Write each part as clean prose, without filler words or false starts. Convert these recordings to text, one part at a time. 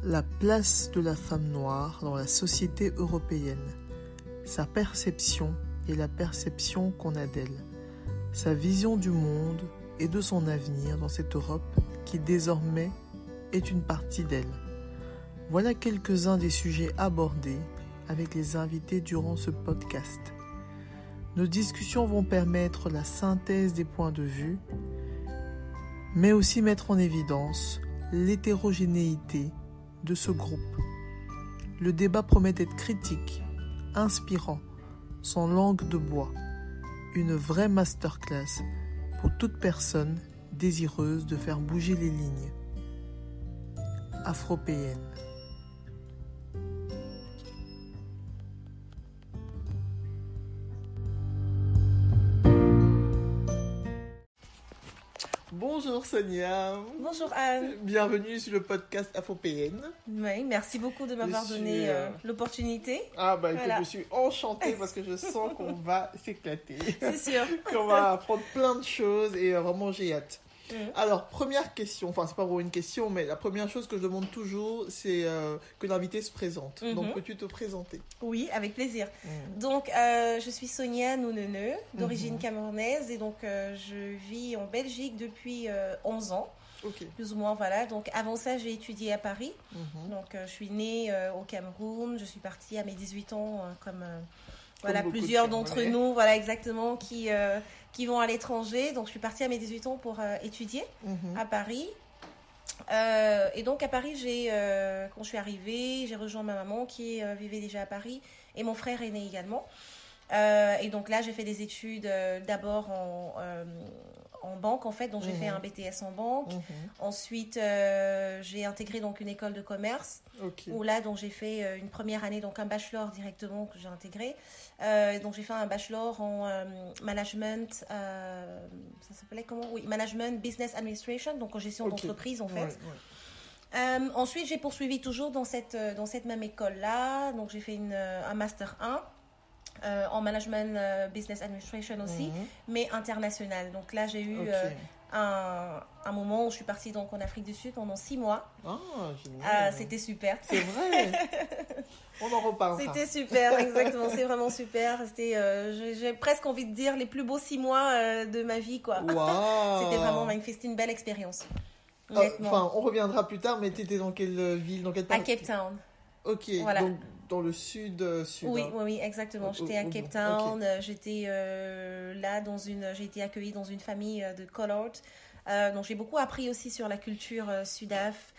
La place de la femme noire dans la société européenne, sa perception et la perception qu'on a d'elle, sa vision du monde et de son avenir dans cette Europe qui désormais est une partie d'elle. Voilà quelques-uns des sujets abordés avec les invités durant ce podcast. Nos discussions vont permettre la synthèse des points de vue, mais aussi mettre en évidence l'hétérogénéité de ce groupe. Le débat promet d'être critique, inspirant, sans langue de bois. Une vraie masterclass pour toute personne désireuse de faire bouger les lignes. Afropéenne. Bonjour Sonia. Bonjour Anne. Bienvenue sur le podcast Afropéenne. Oui, merci beaucoup de m'avoir donné l'opportunité. Je suis enchantée parce que je sens qu'on va s'éclater. C'est sûr. Qu'on va apprendre plein de choses et vraiment j'ai hâte. Alors, première question, c'est pas vraiment une question, mais la première chose que je demande toujours, c'est que l'invité se présente. Donc, peux-tu te présenter? Oui, avec plaisir. Donc, je suis Sonia Nouneneu, d'origine camerounaise, et donc je vis en Belgique depuis 11 ans. Okay. Plus ou moins, voilà. Donc, avant ça, j'ai étudié à Paris. Donc, je suis née au Cameroun. Je suis partie à mes 18 ans, comme plusieurs d'entre nous, voilà, exactement, qui vont à l'étranger. Donc, je suis partie à mes 18 ans pour étudier à Paris. Et donc, à Paris, quand je suis arrivée, j'ai rejoint ma maman qui vivait déjà à Paris et mon frère est né également. Et donc là, j'ai fait des études d'abord en banque, en fait. Donc, j'ai fait un BTS en banque. Ensuite, j'ai intégré donc une école de commerce. Où là, donc, j'ai fait une première année, donc un bachelor directement que j'ai intégré. Donc, j'ai fait un bachelor en management, ça s'appelait comment? Oui, management business administration, donc en gestion d'entreprise, en fait. Ensuite, j'ai poursuivi toujours dans cette même école-là. Donc, j'ai fait un master 1. En management business administration aussi, mais international. Donc là, j'ai eu un moment où je suis partie donc en Afrique du Sud pendant 6 mois. Génial. C'était super. C'est vrai. On en reparlera. C'était super, exactement. C'est vraiment super. C'était, j'ai presque envie de dire, les plus beaux 6 mois de ma vie, quoi. Wow. C'était vraiment magnifique. C'était une belle expérience. On reviendra plus tard, mais tu étais dans quelle ville, dans quelle À Cape Town. Ok, voilà. Donc dans le sud. Oui, exactement. J'étais à Cape Town. J'étais là j'ai été accueillie dans une famille de colored. Donc j'ai beaucoup appris aussi sur la culture sudaf,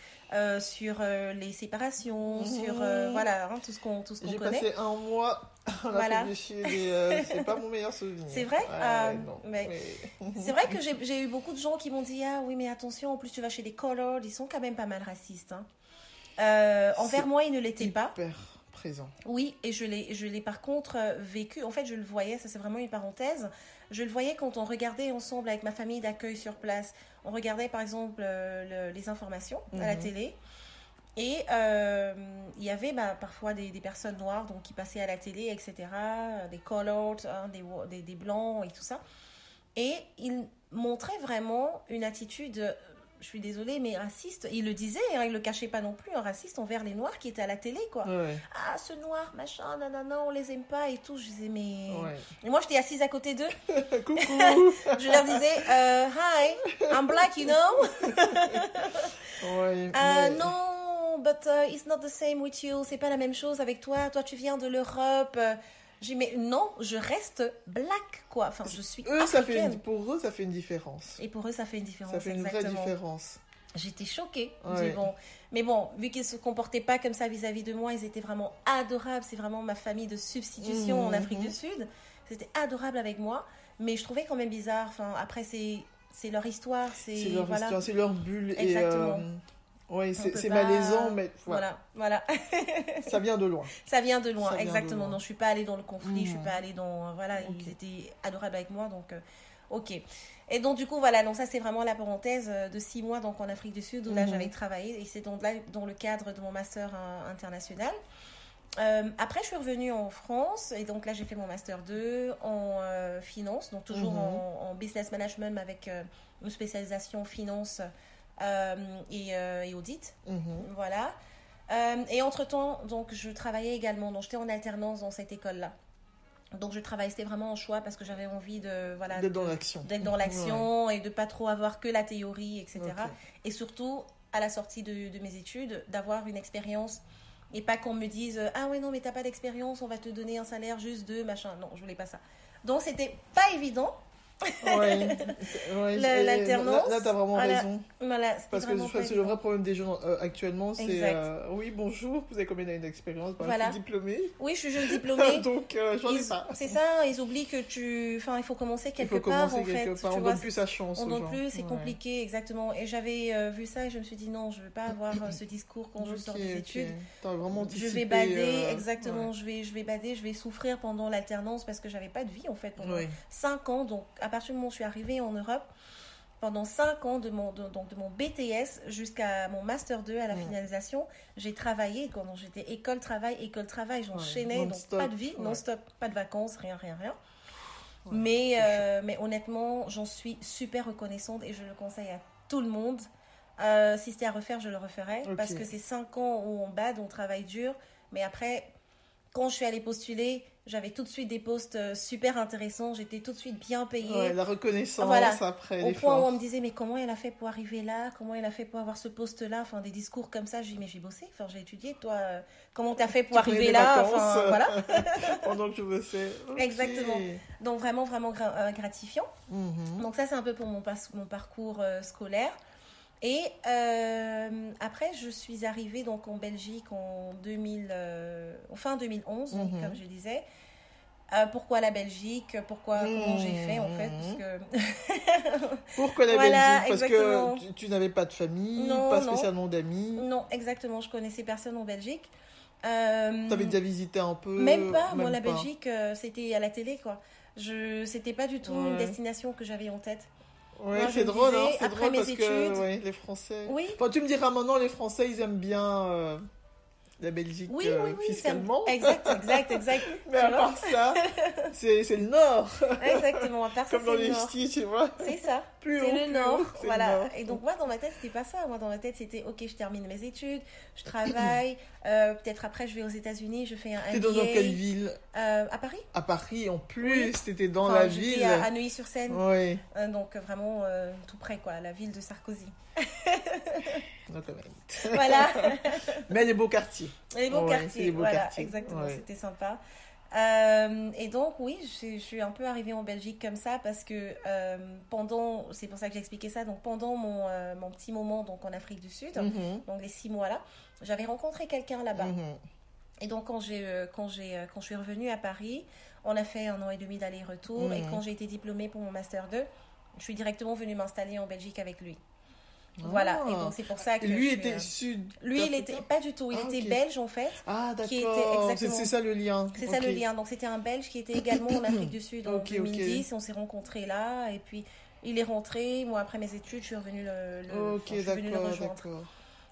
sur les séparations, sur tout ce qu'on connaît. J'ai passé un mois en Afrique du Sud et c'est pas mon meilleur souvenir. C'est vrai. Mais... C'est vrai que j'ai eu beaucoup de gens qui m'ont dit oui, mais attention, en plus tu vas chez les colored, ils sont quand même pas mal racistes. Envers moi, ils ne l'étaient pas. Présent. Oui, et je l'ai par contre vécu. En fait, je le voyais, ça c'est vraiment une parenthèse. Je le voyais quand on regardait ensemble avec ma famille d'accueil sur place. On regardait par exemple les informations à la télé. Et il y avait parfois des personnes noires donc, qui passaient à la télé, etc. Des colored, des blancs et tout ça. Et ils montraient vraiment une attitude... Je suis désolée, mais raciste. Il le disait, il le cachait pas non plus, un raciste envers les noirs qui étaient à la télé, quoi. Ah, ce noir, machin, nanana, on les aime pas et tout. Je disais, mais... Et moi, j'étais assise à côté d'eux. Coucou. Je leur disais, hi, I'm black, you know. Non, but it's not the same with you. C'est pas la même chose avec toi. Toi, tu viens de l'Europe. J'ai dit, mais non, je reste black, quoi. Enfin, je suis africaine. Pour eux, ça fait une différence. Et pour eux, ça fait une différence. Ça fait une vraie différence. J'étais choquée. Mais bon, vu qu'ils ne se comportaient pas comme ça vis-à-vis de moi, ils étaient vraiment adorables. C'est vraiment ma famille de substitution en Afrique du Sud. C'était adorable avec moi. Mais je trouvais quand même bizarre. Enfin, après, c'est leur histoire. C'est leur histoire, c'est leur bulle. Exactement. Oui, c'est malaisant, mais voilà. Ça vient de loin. Ça vient de loin, exactement. Donc, je ne suis pas allée dans le conflit, je ne suis pas allée dans... Ils étaient adorables avec moi, donc ok. Et donc, du coup, donc ça, c'est vraiment la parenthèse de 6 mois donc, en Afrique du Sud, où là, j'avais travaillé, et c'est donc là, dans le cadre de mon master international. Après, je suis revenue en France, et donc là, j'ai fait mon master 2 en finance, donc toujours en business management avec une spécialisation finance et audit. Voilà. Et entre-temps, donc, je travaillais également. Donc, j'étais en alternance dans cette école-là. Donc, je travaillais, c'était vraiment un choix parce que j'avais envie d'être dans l'action. D'être dans l'action et de pas trop avoir que la théorie, etc. Okay. Et surtout, à la sortie de mes études, d'avoir une expérience et pas qu'on me dise « Ah oui, non, mais t'as pas d'expérience, on va te donner un salaire juste de machin. » Non, je voulais pas ça. Donc, c'était pas évident. L'alternance. Là, tu as vraiment raison. Voilà, parce que le vrai problème des jeunes actuellement, c'est oui, bonjour, vous avez combien d'années d'expérience? Je suis diplômée. Oui, je suis jeune diplômée. Donc, j'en ai pas. C'est ça, ils oublient que il faut commencer quelque part. On donne plus sa chance. On donne plus, c'est compliqué, exactement. Et j'avais vu ça et je me suis dit non, je veux pas avoir ce discours quand je sors des études. T'as vraiment anticipé, je vais bader, exactement. Je vais bader, je vais souffrir pendant l'alternance parce que j'avais pas de vie en fait pendant 5 ans. Donc, à partir du moment où je suis arrivée en Europe, pendant 5 ans de mon BTS jusqu'à mon Master 2 à la finalisation, j'ai travaillé. Quand j'étais école-travail, j'enchaînais, donc pas de vie, non-stop, pas de vacances, rien. Mais honnêtement, j'en suis super reconnaissante et je le conseille à tout le monde. Si c'était à refaire, je le referais parce que c'est 5 ans où on bade, on travaille dur, mais après, quand je suis allée postuler, j'avais tout de suite des postes super intéressants, j'étais tout de suite bien payée. La reconnaissance après au point où on me disait, mais comment elle a fait pour arriver là? Comment elle a fait pour avoir ce poste-là? Enfin, des discours comme ça, je dis, mais j'ai bossé, j'ai étudié, toi, comment t'as fait pour arriver là? Voilà. Pendant que je bossais. Okay. Exactement. Donc, vraiment gratifiant. Donc, ça, c'est un peu pour mon parcours scolaire. Et après, je suis arrivée donc en Belgique en fin 2011, comme je disais. Pourquoi la Belgique? Comment j'ai fait en fait? Parce que... Pourquoi la Belgique? Parce que tu n'avais pas de famille, pas spécialement d'amis. Non, exactement. Je connaissais personne en Belgique. T'avais déjà visité un peu? Même pas. Moi, la Belgique, c'était à la télé, quoi. C'était pas du tout une destination que j'avais en tête. Ouais, moi, c'est drôle, c'est après drôle mes parce études, que les Français... Oui. Enfin, tu me diras maintenant, les Français, ils aiment bien la Belgique fiscalement. Exact. Mais à part ça, c'est le Nord. Exactement, à part ça, comme dans les ch'tis, tu vois. C'est ça, c'est le Nord. Voilà. Et donc, moi, dans ma tête, c'était pas ça. Moi, dans ma tête, c'était, ok, je termine mes études, je travaille, peut-être après, je vais aux États-Unis, je fais un MBA. T'es dans quelle ville? À Paris. À Paris, en plus, t'étais dans la ville. J'étais à Neuilly-sur-Seine. Oui. Donc, vraiment, tout près, quoi, la ville de Sarkozy. No comment. Voilà. Mais les beaux quartiers. Les beaux quartiers, quartiers. Exactement, c'était sympa. Et donc, oui, je suis un peu arrivée en Belgique comme ça parce que c'est pour ça que j'ai expliqué ça, donc pendant mon petit moment donc en Afrique du Sud, donc les 6 mois là, j'avais rencontré quelqu'un là-bas. Et donc, quand je suis revenue à Paris, on a fait 1 an et demi d'aller-retour. Et quand j'ai été diplômée pour mon Master 2, je suis directement venue m'installer en Belgique avec lui. Voilà, et donc c'est pour ça que lui était sud. Lui, il était pas du tout, il était belge en fait. Ah d'accord, c'est ça le lien. C'est ça le lien, donc c'était un belge qui était également en Afrique du Sud en 2010, on s'est rencontrés là, et puis il est rentré, moi après mes études, je suis revenue je suis venue le rejoindre. D'accord.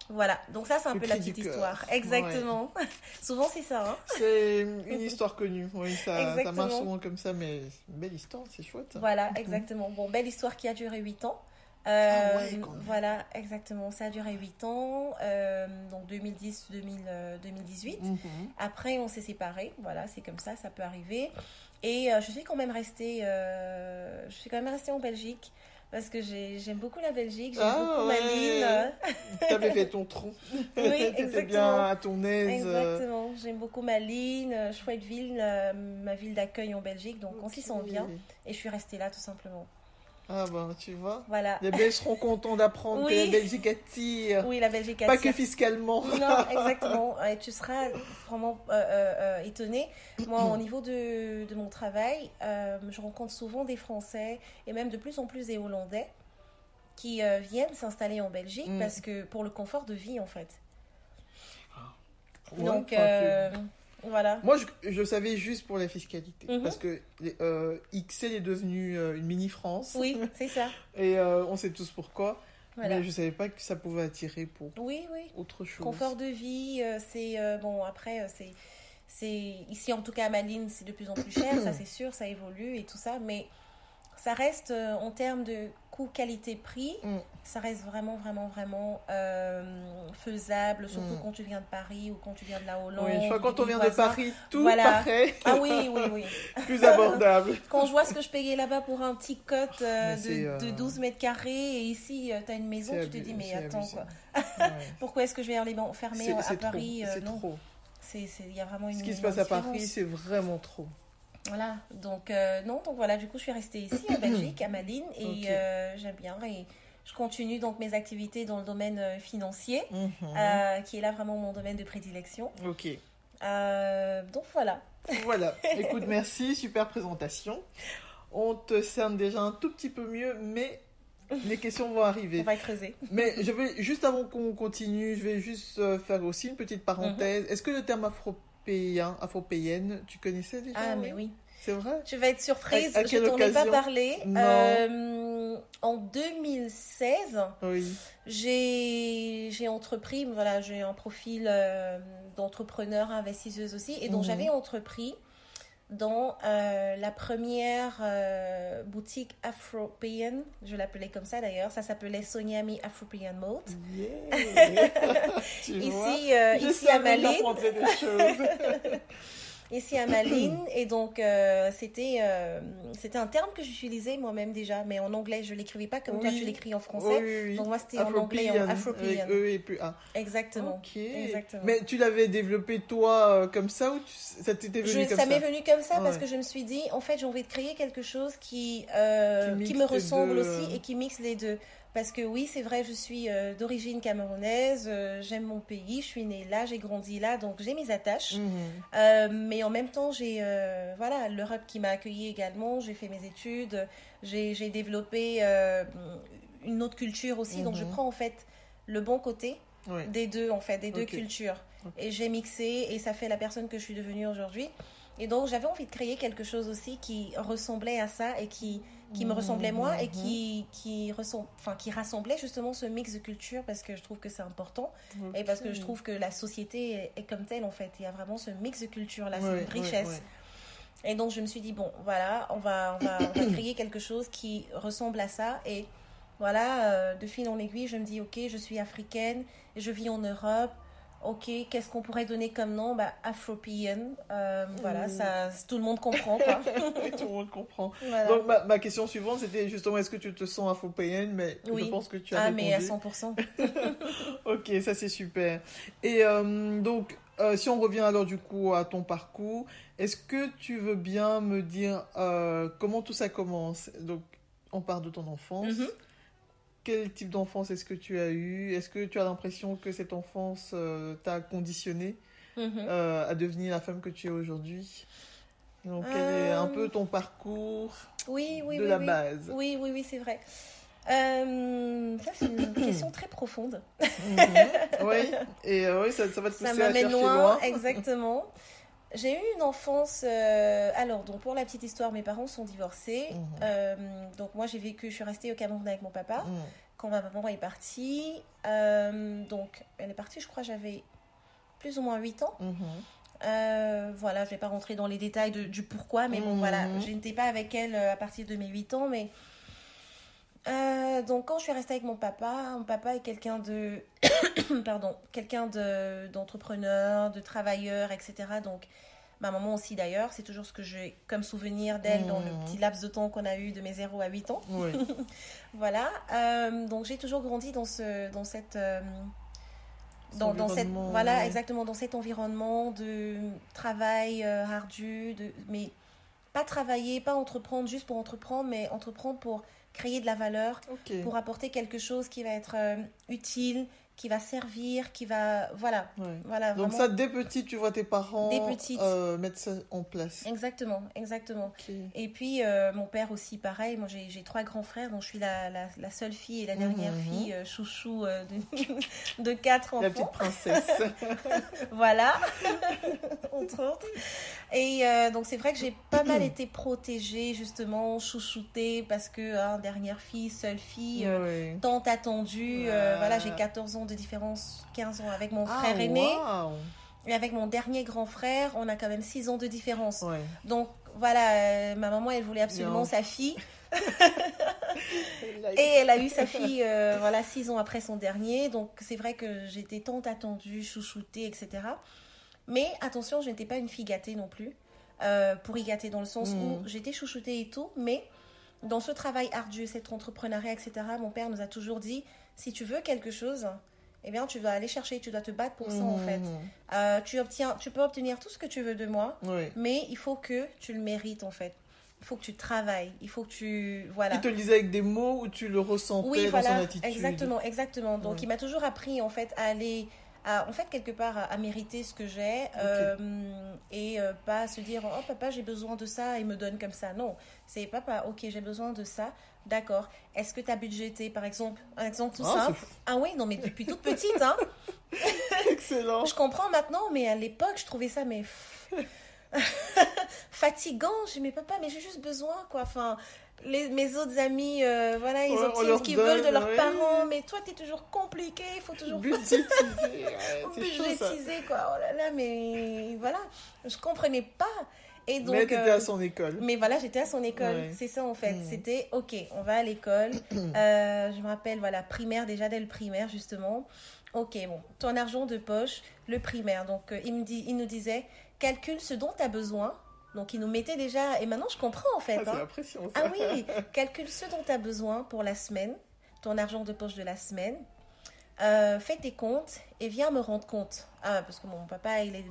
Voilà, donc ça c'est un peu la petite histoire. Exactement. Souvent c'est ça. Hein. C'est une histoire connue, oui, ça marche souvent comme ça, mais c'est une belle histoire, c'est chouette. Voilà, exactement. Bon, belle histoire qui a duré 8 ans. Voilà, exactement. Ça a duré 8 ans, donc 2010-2018. Après, on s'est séparés. Voilà, c'est comme ça peut arriver. Et je suis quand même restée en Belgique parce que j'aime beaucoup la Belgique. J'aime beaucoup ma ville. T'avais fait ton tronc. Oui, t'étais bien à ton aise. Exactement. J'aime beaucoup ma ligne, chouette ville, ma ville d'accueil en Belgique. Donc, on s'y sent bien. Et je suis restée là, tout simplement. Ah ben, tu vois. Voilà. Les Belges seront contents d'apprendre que la Belgique attire. Oui, la Belgique attire. Pas que fiscalement. Non, exactement. Et tu seras vraiment étonné. Moi, au niveau de mon travail, je rencontre souvent des Français et même de plus en plus des Hollandais qui viennent s'installer en Belgique parce que pour le confort de vie, en fait. Ouais, donc, voilà. Moi, je savais juste pour la fiscalité. Parce que XL est devenu une mini-France. Oui, c'est ça. Et on sait tous pourquoi. Voilà. Mais je ne savais pas que ça pouvait attirer pour autre chose. Confort de vie, c'est... bon, après, c'est... Ici, en tout cas, à Malines, c'est de plus en plus cher. Ça, c'est sûr, ça évolue et tout ça. Mais ça reste en termes de coût qualité-prix, ça reste vraiment faisable, surtout quand tu viens de Paris ou quand tu viens de la Hollande. Oui, je crois que quand on vient de Paris, tout paraît oui. plus abordable. Quand je vois ce que je payais là-bas pour un petit cote de 12 mètres carrés, et ici, tu as une maison, tu te dis, mais attends, quoi. Pourquoi est-ce que je vais aller m'enfermer à Paris? C'est trop. Il y a vraiment une Ce qui se passe à Paris, c'est vraiment trop. Voilà, donc voilà, du coup je suis restée ici en Belgique, à Malines, et j'aime bien, et je continue donc mes activités dans le domaine financier, qui est là vraiment mon domaine de prédilection. Ok. Donc voilà. Voilà, écoute, merci, super présentation. On te cerne déjà un tout petit peu mieux, mais les questions vont arriver. On va creuser. Mais je vais, juste avant qu'on continue, je vais juste faire aussi une petite parenthèse. Est-ce que le terme afropéenne, tu connaissais déjà? Ah, mais oui. C'est vrai? Tu vas être surprise, je t'en ai pas parlé. En 2016, j'ai entrepris, voilà, j'ai un profil d'entrepreneur, investisseuse aussi, et donc j'avais entrepris dans la première boutique afropéenne, je l'appelais comme ça d'ailleurs, ça s'appelait Sonyami Afropean Mode. Ici à Malines. Ici à Malines, et donc c'était un terme que j'utilisais moi-même déjà, mais en anglais, je ne l'écrivais pas comme toi tu l'écris en français. Oui. Donc moi c'était en anglais, en Afropean. Avec E et plus A. Exactement. Exactement. Mais tu l'avais développé toi comme ça, ou ça t'était venu comme ça? Ça m'est venu comme ça parce que je me suis dit, en fait j'ai envie de créer quelque chose qui me ressemble aussi et qui mixe les deux. Parce que oui, c'est vrai, je suis d'origine camerounaise, j'aime mon pays, je suis née là, j'ai grandi là, donc j'ai mes attaches. Mais en même temps, j'ai l'Europe qui m'a accueillie également, j'ai fait mes études, j'ai développé une autre culture aussi, donc je prends en fait le bon côté des deux, en fait, des deux cultures. Et j'ai mixé, et ça fait la personne que je suis devenue aujourd'hui. Et donc, j'avais envie de créer quelque chose aussi qui ressemblait à ça et qui me ressemblait moi et qui rassemblait justement ce mix de culture, parce que je trouve que c'est important et parce que je trouve que la société est comme telle en fait. Il y a vraiment ce mix de culture là, c'est une richesse. Et donc, je me suis dit, bon, voilà, on va créer quelque chose qui ressemble à ça. Et voilà, de fil en aiguille, je me dis, ok, je suis africaine, je vis en Europe. Ok, qu'est-ce qu'on pourrait donner comme nom? Afropean. Voilà, ça, tout le monde comprend, quoi. Tout le monde comprend. Voilà. Donc, ma question suivante, c'était justement, est-ce que tu te sens afropéenne? Mais je pense que tu as répondu. Mais à 100%. Ok, ça c'est super. Et donc, si on revient alors du coup à ton parcours, est-ce que tu veux bien me dire comment tout ça commence? Donc, on part de ton enfance. Quel type d'enfance est-ce que tu as eu? Est-ce que tu as l'impression que cette enfance t'a conditionné à devenir la femme que tu es aujourd'hui? Donc, quel est un peu ton parcours de la base? Oui, c'est vrai. Ça, c'est une question très profonde. Oui, et ça va te pousser à chercher loin. Exactement. J'ai eu une enfance... donc pour la petite histoire, mes parents sont divorcés. Donc moi, je suis restée au Cameroun avec mon papa. Quand ma maman est partie, donc elle est partie, je crois, j'avais plus ou moins 8 ans. Voilà, je ne vais pas rentrer dans les détails du pourquoi, mais bon, voilà, je n'étais pas avec elle à partir de mes 8 ans, mais... donc quand je suis restée avec mon papa est quelqu'un de quelqu'un d'entrepreneur, de travailleur, etc. Donc ma maman aussi d'ailleurs, c'est toujours ce que j'ai comme souvenir d'elle dans le petit laps de temps qu'on a eu de mes 0 à 8 ans. Voilà, donc j'ai toujours grandi dans cet environnement de travail ardu, mais pas travailler, pas entreprendre juste pour entreprendre, mais entreprendre pour créer de la valeur, pour apporter quelque chose qui va être utile, qui va servir, qui va... Voilà. Voilà, donc vraiment. Ça, dès petit, tu vois tes parents mettre ça en place. Exactement. Et puis, mon père aussi, pareil. Moi, j'ai 3 grands frères, donc je suis la seule fille et la dernière fille chouchou de 4 enfants. La petite princesse. Voilà, entre autres. Et donc, c'est vrai que j'ai pas mal été protégée, justement, chouchoutée, parce que dernière fille, seule fille, tant attendue. Voilà, j'ai 14 ans de différence, 15 ans avec mon frère aîné. Et avec mon dernier grand frère, on a quand même 6 ans de différence. Donc, voilà, ma maman, elle voulait absolument sa fille. Et elle a eu sa fille, 6 ans après son dernier. Donc, c'est vrai que j'étais tant attendue, chouchoutée, etc. Mais attention, je n'étais pas une fille gâtée non plus. Pour y gâter dans le sens où j'étais chouchoutée et tout. Mais dans ce travail ardu, cet entrepreneuriat, etc., mon père nous a toujours dit, si tu veux quelque chose, eh bien, tu dois aller chercher, tu dois te battre pour ça, en fait. Tu peux obtenir tout ce que tu veux de moi, mais il faut que tu le mérites, en fait. Il faut que tu travailles, il faut que tu... Voilà. Il te le disait avec des mots ou tu le ressentais dans son attitude? Exactement. Donc, il m'a toujours appris, en fait, à aller... quelque part, à mériter ce que j'ai et pas se dire, oh papa, j'ai besoin de ça et me donne comme ça. Non, c'est papa, ok, j'ai besoin de ça, d'accord. Est-ce que tu as budgété, par exemple, un exemple tout simple? Ah oui, non, mais depuis toute petite, hein. Excellent. Je comprends maintenant, mais à l'époque, je trouvais ça, mais... fatigant. Je dis, mais papa, mais j'ai juste besoin, quoi. Enfin... mes autres amis, ils obtiennent ce qu'ils veulent de leurs parents, mais toi, t'es toujours compliqué, il faut toujours budgétiser, quoi. Oh là là, mais voilà, je comprenais pas. Et donc, mais t'étais à son école. Mais voilà, j'étais à son école, c'est ça en fait. C'était, ok, on va à l'école. Je me rappelle, primaire, déjà dès le primaire, justement. Ok, bon, ton argent de poche, le primaire. Donc, il nous disait, calcule ce dont tu as besoin. Donc, il nous mettait déjà... Et maintenant, je comprends, en fait. C'est la pression, ça. Ah oui, calcule ce dont tu as besoin pour la semaine, ton argent de poche de la semaine. Fais tes comptes et viens me rendre compte. Ah, parce que mon papa, il est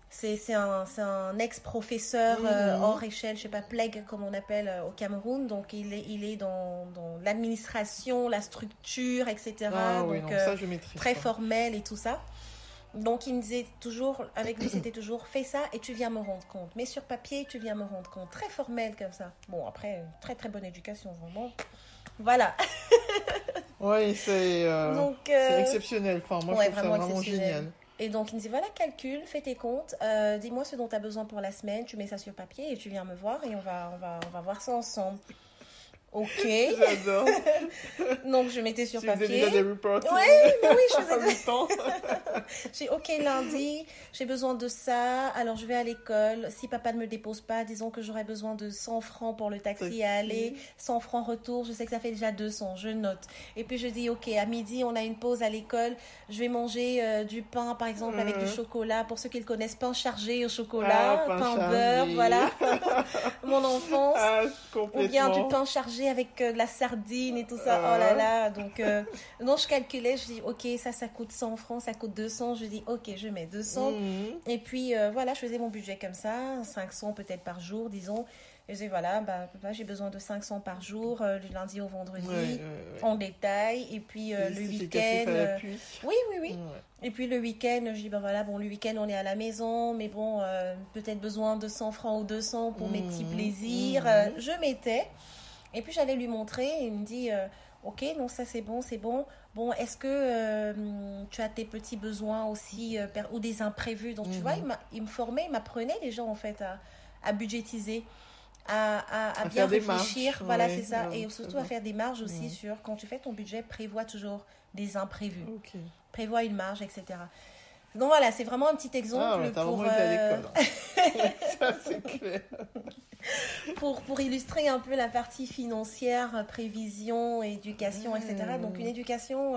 c'est un ex-professeur hors échelle, je sais pas, PLEG, comme on appelle au Cameroun. Donc, il est dans l'administration, la structure, etc. Ah oui, donc, non, ça, je maîtrise très pas. Formel et tout ça. Donc, il me disait toujours, avec lui, c'était toujours, fais ça et tu viens me rendre compte. Mets sur papier, tu viens me rendre compte. Très formel comme ça. Bon, après, très, très bonne éducation, vraiment. Voilà. Oui, c'est exceptionnel. Enfin, moi, je trouve ça vraiment génial. Et donc, il me dit, voilà, calcule, fais tes comptes, dis-moi ce dont tu as besoin pour la semaine, tu mets ça sur papier et tu viens me voir et on va voir ça ensemble. Ok. J'adore. Donc, je mettais sur papier. Tu faisais déjà des reports. Oui, je faisais des temps. J'ai ok, lundi, j'ai besoin de ça, alors je vais à l'école. Si papa ne me dépose pas, disons que j'aurais besoin de 100 francs pour le taxi à aller, 100 francs retour, je sais que ça fait déjà 200, je note. Et puis je dis, ok, à midi, on a une pause à l'école, je vais manger du pain, par exemple, avec du chocolat. Pour ceux qui le connaissent, pain chargé au chocolat, pain au beurre, voilà. Mon enfance. Ou bien du pain chargé avec de la sardine et tout ça. Oh là là. Donc, non, je calculais, je dis, ok, ça coûte 100 francs, ça coûte 200. Je dis, ok, je mets 200. Et puis, je faisais mon budget comme ça, 500 peut-être par jour, disons. Et je dis, voilà, j'ai besoin de 500 par jour, du lundi au vendredi, en détail. Et puis, le week-end... Oui. Et puis, le week-end, je dis, le week-end, on est à la maison, mais bon, peut-être besoin de 100 francs ou 200 pour mes petits plaisirs. Je mettais. Et puis, j'allais lui montrer. Et il me dit, ok, non, ça, c'est bon. Bon, est-ce que tu as tes petits besoins aussi ou des imprévus? Donc, tu vois, il me formait, il m'apprenait les gens, en fait, à budgétiser, à bien réfléchir. Marges, voilà, c'est ça. Et surtout à faire des marges aussi sur, quand tu fais ton budget, prévois toujours des imprévus. Okay. Prévois une marge, etc. Donc, voilà, c'est vraiment un petit exemple t'as pour... vraiment été à l'école. Ça, c'est clair. pour illustrer un peu la partie financière, prévision, éducation, etc. Donc, une éducation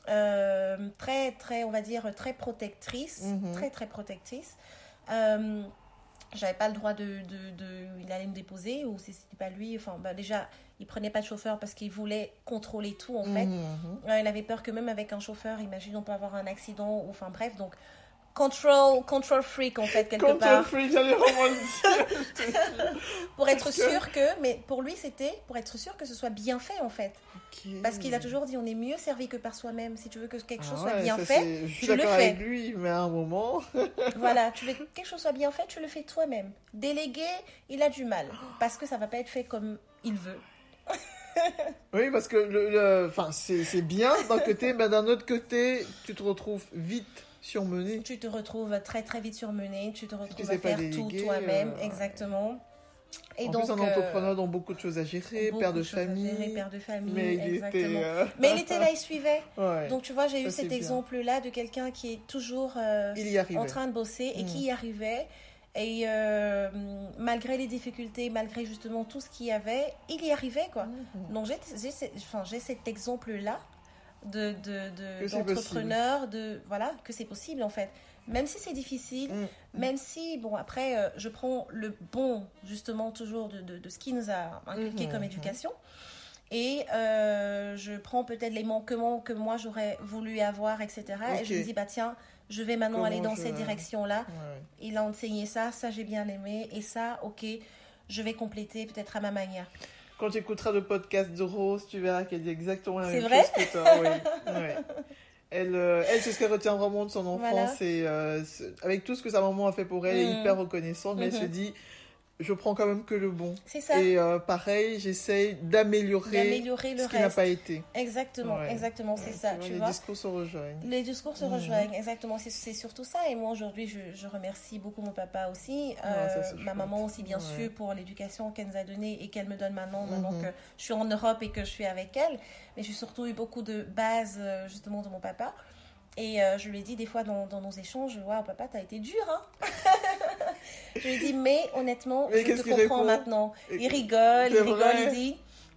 très, très, on va dire, très protectrice. Très, très protectrice. J'avais pas le droit il allait me déposer, ou si c'était pas lui, déjà, il prenait pas de chauffeur parce qu'il voulait contrôler tout, en fait. Il avait peur que même avec un chauffeur, imagine, on peut avoir un accident, bref, donc... Control freak, en fait, quelque part. Control freak, j'allais vraiment le dire. Pour être sûr que... Mais pour lui, c'était pour être sûr que ce soit bien fait, en fait. Okay. Parce qu'il a toujours dit, on est mieux servi que par soi-même. Si tu veux que quelque chose soit bien fait, je suis tu le d'accord fais. avec lui, mais à un moment... Voilà, tu veux que quelque chose soit bien fait, tu le fais toi-même. Déléguer, il a du mal. Parce que ça va pas être fait comme il veut. Oui, parce que c'est bien d'un côté, mais d'un autre côté, tu te retrouves vite surmené. Tu te retrouves très très vite surmené, tu te retrouves à faire tout toi-même, exactement. Et en donc, plus, un entrepreneur a beaucoup de choses à gérer, père de famille. Mais il était là, il suivait. Ouais, donc tu vois, j'ai eu cet exemple-là de quelqu'un qui est toujours en train de bosser et qui y arrivait. Et malgré les difficultés, malgré justement tout ce qu'il y avait, il y arrivait, quoi. Donc j'ai cet exemple-là d'entrepreneur, voilà, que c'est possible en fait. Même si c'est difficile, même si, bon, après, je prends le bon, justement, toujours de ce qui nous a inculqué comme éducation. Et je prends peut-être les manquements que moi j'aurais voulu avoir, etc. Et je me dis, bah tiens, je vais maintenant aller dans cette direction-là. Ouais. Il a enseigné ça j'ai bien aimé. Et ça, ok, je vais compléter peut-être à ma manière. Quand tu écouteras le podcast de Rose, tu verras qu'elle dit exactement la même chose que toi. Oui. Ouais. Elle, c'est ce qu'elle retient vraiment de son enfance. Voilà. Avec tout ce que sa maman a fait pour elle, elle est hyper reconnaissante. Mais elle se dit, je prends quand même que le bon. C'est ça. Et pareil, j'essaye d'améliorer ce qui n'a pas été. Exactement, exactement, c'est ça. Tu vois, les discours se rejoignent. Les discours se rejoignent, exactement. C'est surtout ça. Et moi, aujourd'hui, je remercie beaucoup mon papa aussi. Ma maman aussi, bien sûr, pour l'éducation qu'elle nous a donnée et qu'elle me donne maintenant que je suis en Europe et que je suis avec elle. Mais j'ai surtout eu beaucoup de bases, justement, de mon papa. Et je lui ai dit des fois dans nos échanges, waouh, papa, t'as été dur, hein. Je lui ai dit, mais honnêtement, je te comprends maintenant. Il rigole,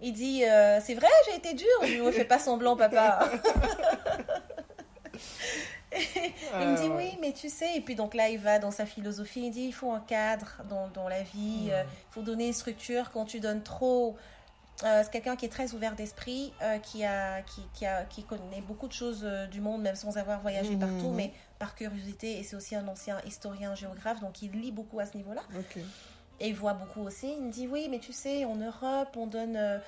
il dit, c'est vrai, j'ai été dur. Je lui dis, fais pas semblant, papa. Il me dit, oui, mais tu sais, et puis donc là, il va dans sa philosophie, il dit, il faut un cadre dans la vie, il faut donner une structure. Quand tu donnes trop... c'est quelqu'un qui est très ouvert d'esprit, qui connaît beaucoup de choses du monde, même sans avoir voyagé partout, mais par curiosité. Et c'est aussi un ancien historien, géographe, donc il lit beaucoup à ce niveau-là. Okay. Et il voit beaucoup aussi. Il me dit, oui, mais tu sais, en Europe, on donne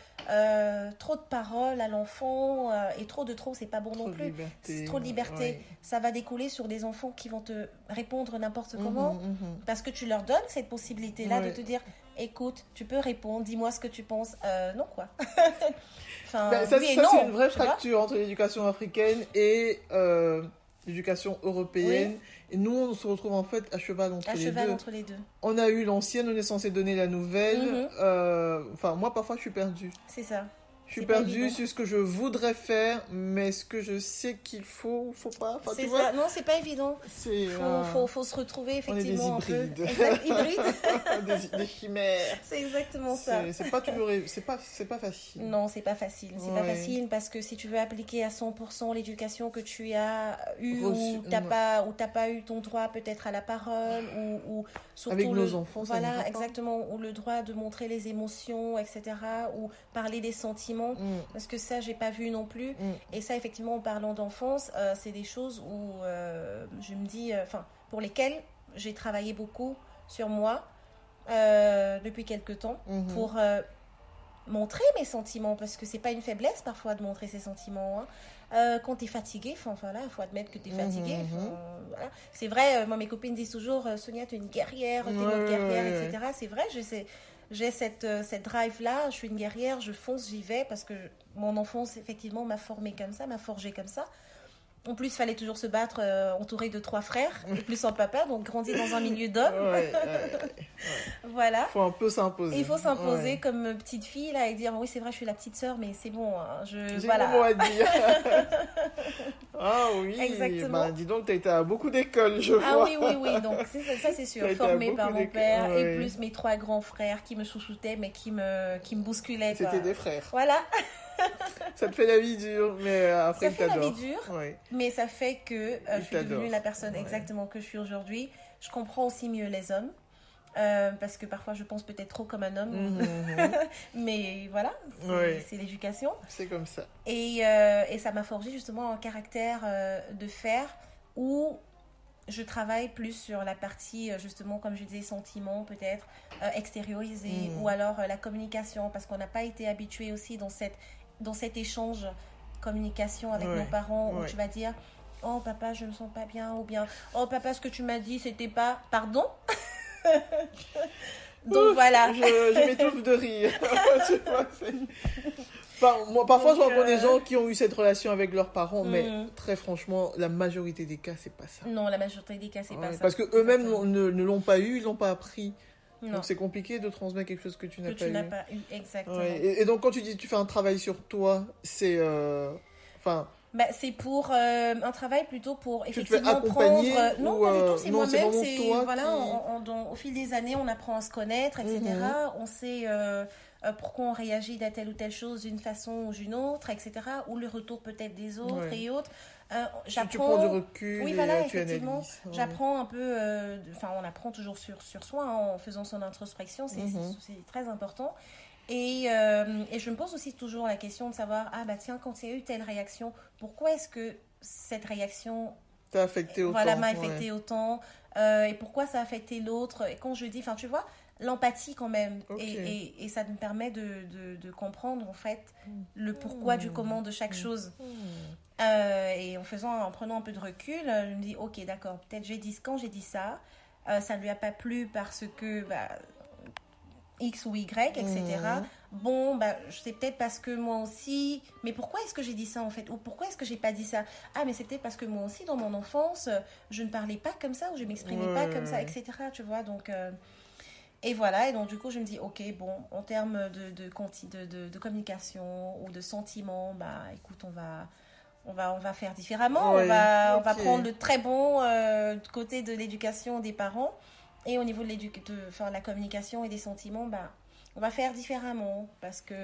trop de paroles à l'enfant, et trop, c'est pas bon non plus. C'est trop de liberté. Ouais. Ça va découler sur des enfants qui vont te répondre n'importe comment, parce que tu leur donnes cette possibilité-là de te dire... Écoute, tu peux répondre, dis-moi ce que tu penses. Non, quoi. Ça, c'est une vraie fracture entre l'éducation africaine et l'éducation européenne. Oui. Et nous, on se retrouve en fait à cheval entre les deux. On a eu l'ancienne, on est censé donner la nouvelle. Moi, parfois, je suis perdue. C'est ça. Je suis perdue sur ce que je voudrais faire, mais ce que je sais qu'il faut pas. Enfin, c'est ça. Non, c'est pas évident. Faut se retrouver effectivement on est des hybrides. des chimères. C'est exactement ça. C'est pas toujours, c'est pas facile. Non, c'est pas facile. C'est pas facile parce que si tu veux appliquer à 100% l'éducation que tu as eue ou t'as pas eu ton droit peut-être à la parole ou surtout avec nos enfants, voilà, exactement, ou le droit de montrer les émotions, etc. ou parler des sentiments. Parce que ça, j'ai pas vu non plus. Et ça, effectivement, en parlant d'enfance, c'est des choses où je me dis, pour lesquelles j'ai travaillé beaucoup sur moi depuis quelques temps pour montrer mes sentiments, parce que c'est pas une faiblesse parfois de montrer ses sentiments. Quand tu es fatigué, il faut admettre que tu es fatigué. Voilà. C'est vrai, moi mes copines disent toujours, Sonia, tu es une guerrière, tu es notre guerrière, etc. C'est vrai, j'ai cette drive-là, je suis une guerrière, je fonce, j'y vais, parce que mon enfance, effectivement, m'a formée comme ça, m'a forgée comme ça. En plus, il fallait toujours se battre entouré de 3 frères, et plus en papa, donc grandi dans un milieu d'hommes. Voilà. Il faut un peu s'imposer. Il faut s'imposer comme petite fille, là, et dire, oui, c'est vrai, je suis la petite sœur, mais c'est bon. Hein, j'ai mon mot à dire. Ah oui, exactement. Dis donc, tu as été à beaucoup d'écoles, je vois. Ah oui, donc ça c'est sûr, formée par mon père, et plus mes 3 grands frères qui me chouchoutaient, mais qui me bousculaient. C'était des frères. Voilà. Ça te fait la vie dure, mais après, ça fait la vie dure, mais ça fait que je suis devenue la personne exactement que je suis aujourd'hui. Je comprends aussi mieux les hommes, parce que parfois je pense peut-être trop comme un homme, mais voilà, c'est l'éducation. C'est comme ça. Et ça m'a forgé justement un caractère de fer où je travaille plus sur la partie, justement, comme je disais, sentiments peut-être, extériorisés, ou alors la communication, parce qu'on n'a pas été habitué aussi dans cet échange, communication avec nos parents, où tu vas dire, oh papa, je me sens pas bien, ou bien, oh papa, ce que tu m'as dit, c'était pas, pardon. Donc voilà. Je m'étouffe de rire. Tu vois, moi, parfois, je rencontre des gens qui ont eu cette relation avec leurs parents, mais très franchement, la majorité des cas, c'est pas ça. Non, la majorité des cas, c'est pas ça. Parce qu'eux-mêmes ne l'ont pas eu, ils l'ont pas appris. Non. Donc, c'est compliqué de transmettre quelque chose que tu n'as pas eu. Exactement. Et donc, quand tu dis que tu fais un travail sur toi, c'est... C'est pour un travail plutôt pour effectivement prendre... non, pas du tout, c'est moi-même. Au fil des années, on apprend à se connaître, etc. On sait pourquoi on réagit à telle ou telle chose d'une façon ou d'une autre, etc. Ou le retour peut-être des autres et autres. Tu prends du recul et tu analyses. J'apprends un peu... on apprend toujours sur soi en faisant son introspection. C'est très important. Et je me pose aussi toujours la question de savoir, quand il y a eu telle réaction, pourquoi est-ce que cette réaction t'a affecté autant, m'a affecté autant et pourquoi ça a affecté l'autre. Et quand je dis, tu vois, l'empathie quand même. Et ça me permet de comprendre en fait le pourquoi du comment de chaque chose. Et en prenant un peu de recul, je me dis, ok, d'accord, peut-être quand j'ai dit ça, ça ne lui a pas plu parce que... X ou Y, etc. C'est peut-être parce que moi aussi... Mais pourquoi est-ce que j'ai dit ça, en fait? Ou pourquoi est-ce que j'ai pas dit ça? Mais c'est peut-être parce que moi aussi, dans mon enfance, je ne parlais pas comme ça, ou je m'exprimais pas comme ça, etc. Tu vois, donc... Et voilà, et donc du coup, je me dis, ok, en termes de communication ou de sentiments, écoute, on va faire différemment. On va prendre le très bon côté de l'éducation des parents. Et au niveau de la communication et des sentiments, on va faire différemment parce que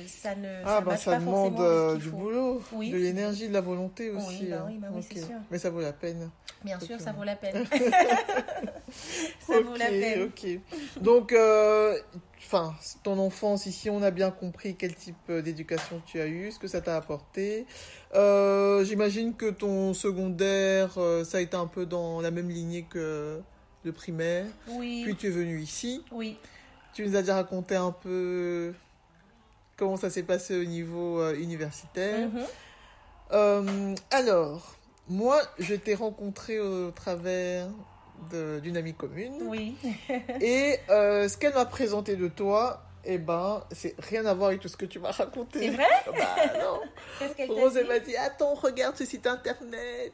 ça marche pas forcément demande du boulot, de l'énergie, de la volonté aussi. Oui, c'est sûr. Mais ça vaut la peine. Bien sûr, ça vaut la peine. Ça vaut la peine. Ok. Donc, ton enfance, ici, on a bien compris quel type d'éducation tu as eu, ce que ça t'a apporté. J'imagine que ton secondaire, ça a été un peu dans la même lignée que... de primaire, puis tu es venue ici. Oui. Tu nous as déjà raconté un peu comment ça s'est passé au niveau universitaire. Alors, moi, je t'ai rencontré au travers d'une amie commune. Oui. Et ce qu'elle m'a présenté de toi, c'est rien à voir avec tout ce que tu m'as raconté. C'est vrai? Non. Qu'est-ce qu'elle Rose, t'a dit? elle m'a dit, attends, regarde ce site internet.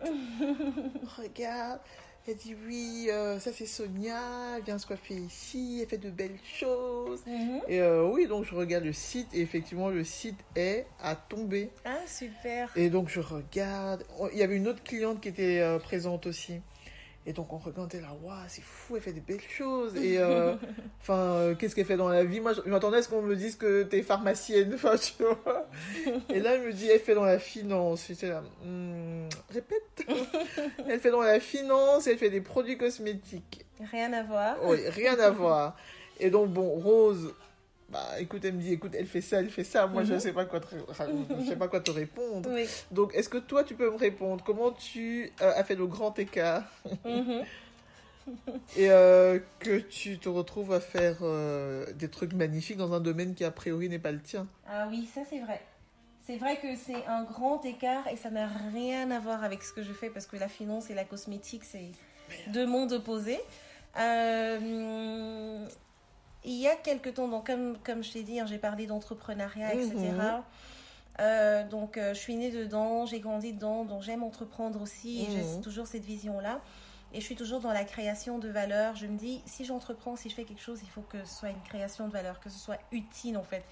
Regarde. Elle dit oui, ça c'est Sonia, elle vient se coiffer ici, elle fait de belles choses. Et oui, donc je regarde le site et effectivement le site est à tomber. Ah, super. Et donc je regarde, il y avait une autre cliente qui était présente aussi. Et donc on regardait là, waouh, c'est fou, elle fait des belles choses. Et qu'est-ce qu'elle fait dans la vie? Moi, je m'attendais à ce qu'on me dise que t'es pharmacienne, tu vois. Et là, elle me dit, elle fait dans la finance. J'étais là, répète. Elle fait dans la finance, elle fait des produits cosmétiques. Rien à voir. Oui, rien à voir. Et donc, Rose... écoute, elle me dit, écoute, elle fait ça. Moi, je ne sais pas quoi te répondre. Oui. Donc, est-ce que toi, tu peux me répondre? Comment tu as fait le grand écart et que tu te retrouves à faire des trucs magnifiques dans un domaine qui, a priori, n'est pas le tien? Ah oui, ça, c'est vrai. C'est vrai que c'est un grand écart et ça n'a rien à voir avec ce que je fais parce que la finance et la cosmétique, c'est deux mondes opposés. Il y a quelques temps, donc comme je t'ai dit, j'ai parlé d'entrepreneuriat, etc. Donc, je suis née dedans, j'ai grandi dedans, donc j'aime entreprendre aussi et j'ai toujours cette vision-là. Et je suis toujours dans la création de valeur. Je me dis, si j'entreprends, si je fais quelque chose, il faut que ce soit une création de valeur, que ce soit utile en fait.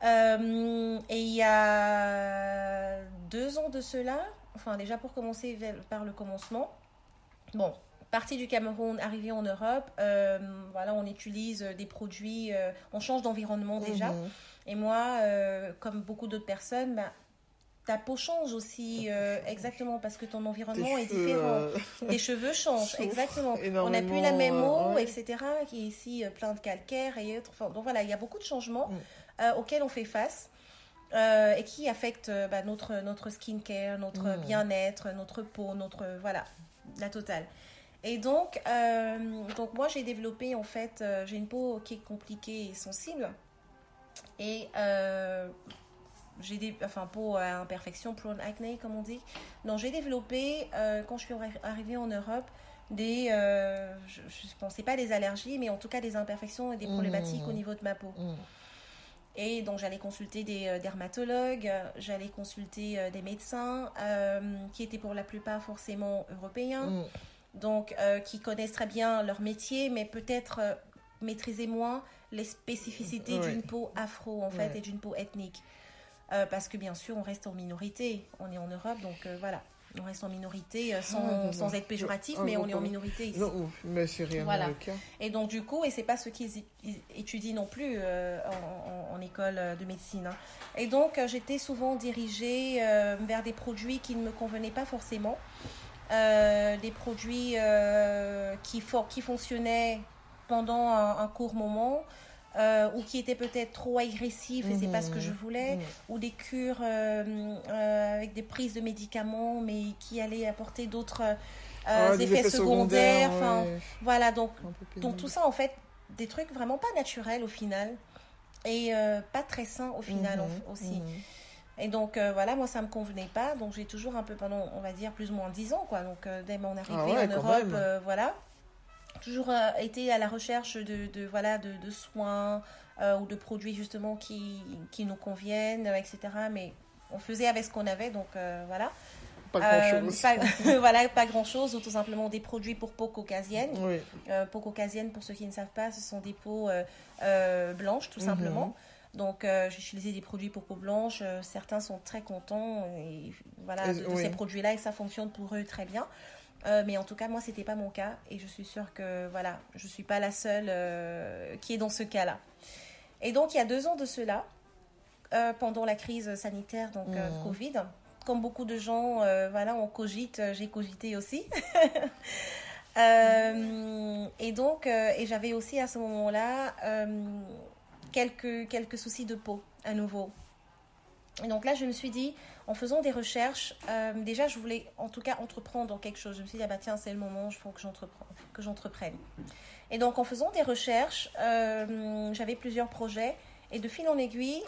Et il y a 2 ans de cela, déjà pour commencer par le commencement, partie du Cameroun, arrivée en Europe, on utilise des produits, on change d'environnement déjà. Et moi, comme beaucoup d'autres personnes, ta peau change aussi, exactement, parce que ton environnement est différent. Tes cheveux changent, exactement. On n'a plus la même eau, etc., qui est ici plein de calcaire et autres. Donc voilà, il y a beaucoup de changements auxquels on fait face. Et qui affectent notre skincare, notre bien-être, notre peau, la totale. Et donc moi j'ai développé en fait, j'ai une peau qui est compliquée et sensible et j'ai peau à imperfection, prone acne comme on dit. Donc j'ai développé quand je suis arrivée en Europe je ne pensais pas des allergies, mais en tout cas des imperfections et des problématiques au niveau de ma peau. Et donc, j'allais consulter des dermatologues, j'allais consulter des médecins qui étaient pour la plupart forcément européens, donc qui connaissent très bien leur métier, mais peut-être maîtriser moins les spécificités d'une peau afro, en fait, et d'une peau ethnique. parce que bien sûr, on reste en minorité. On est en Europe, donc voilà. On reste en minorité sans être péjoratif, mais on est en minorité ici. Non, mais c'est rien le cas. Et donc du coup, et c'est pas ce qu'ils étudient non plus en école de médecine. Hein. Et donc j'étais souvent dirigée vers des produits qui ne me convenaient pas forcément, des produits qui fonctionnaient pendant un court moment. Ou qui étaient peut-être trop agressifs et c'est pas ce que je voulais, ou des cures avec des prises de médicaments mais qui allaient apporter d'autres effets secondaires. Voilà, donc tout ça en fait, des trucs vraiment pas naturels au final et pas très sains au final aussi. Et donc voilà, moi ça me convenait pas, donc j'ai toujours un peu pendant, on va dire, plus ou moins 10 ans quoi, donc dès mon arrivée en Europe, voilà. Toujours été à la recherche de soins ou de produits justement qui nous conviennent, etc. Mais on faisait avec ce qu'on avait, donc voilà. Pas grand-chose. Pas grand-chose, ou tout simplement des produits pour peau caucasienne. Oui. Peau caucasienne, pour ceux qui ne savent pas, ce sont des peaux blanches, tout simplement. Donc, j'ai utilisé des produits pour peau blanche. Certains sont très contents de ces produits-là et ça fonctionne pour eux très bien. Mais en tout cas, moi, c'était pas mon cas et je suis sûre que je suis pas la seule qui est dans ce cas-là. Et donc, il y a 2 ans de cela, pendant la crise sanitaire, donc Covid, comme beaucoup de gens, on cogite, j'ai cogité aussi. Et donc, et j'avais aussi à ce moment-là quelques soucis de peau à nouveau. Et donc là, je me suis dit, en faisant des recherches, déjà, je voulais en tout cas entreprendre dans quelque chose. Je me suis dit, tiens, c'est le moment, il faut que j'entreprenne. Et donc, en faisant des recherches, j'avais plusieurs projets. Et de fil en aiguille,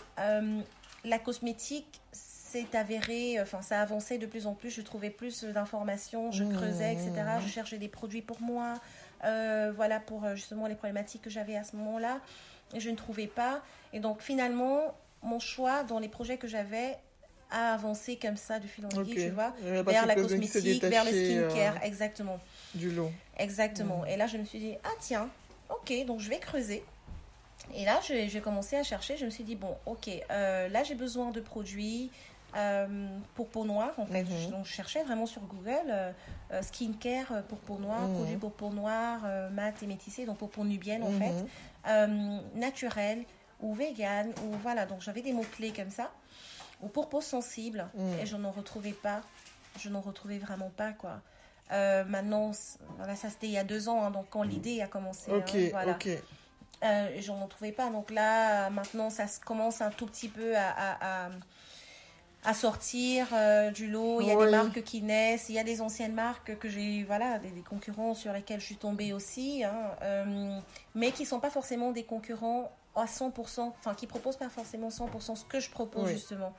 la cosmétique s'est avérée, ça avançait de plus en plus. Je trouvais plus d'informations, je creusais, etc. Je cherchais des produits pour moi, pour justement les problématiques que j'avais à ce moment-là. Et je ne trouvais pas. Et donc, finalement, mon choix dans les projets que j'avais a avancé comme ça de fil en aiguille, tu vois, vers la cosmétique, vers le skincare, exactement. Du lot. Exactement. Et là, je me suis dit, tiens, ok, donc je vais creuser. Et là, j'ai commencé à chercher. Je me suis dit, bon, ok, là, j'ai besoin de produits pour peau noire, en fait. Donc, je cherchais vraiment sur Google skincare pour peau noire, produits pour peau noire, mat et métissé, donc pour peau nubienne, en fait, naturel ou vegan, ou voilà. Donc, j'avais des mots-clés comme ça. Ou pour peau sensible, et je n'en retrouvais pas. Je n'en retrouvais vraiment pas, quoi. Maintenant, ça c'était il y a 2 ans, hein, donc quand l'idée a commencé. J'en trouvais pas. Donc là, maintenant, ça commence un tout petit peu à sortir du lot. Il y a des marques qui naissent. Il y a des anciennes marques que j'ai, des concurrents sur lesquels je suis tombée aussi, hein, mais qui ne sont pas forcément des concurrents à 100%, qui ne proposent pas forcément 100% ce que je propose, justement.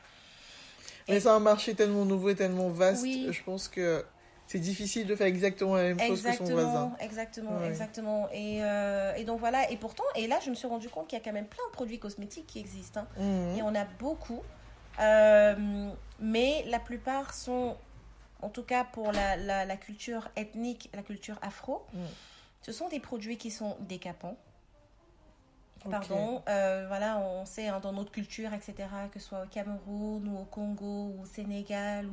Mais c'est un marché tellement nouveau et tellement vaste, je pense que c'est difficile de faire exactement la même chose que son voisin. Exactement. Et donc voilà, et pourtant, et là je me suis rendu compte qu'il y a quand même plein de produits cosmétiques qui existent, hein. Et on a beaucoup, mais la plupart sont, en tout cas pour la culture ethnique, la culture afro, ce sont des produits qui sont décapants. On sait, hein, dans notre culture, etc., que ce soit au Cameroun ou au Congo ou au Sénégal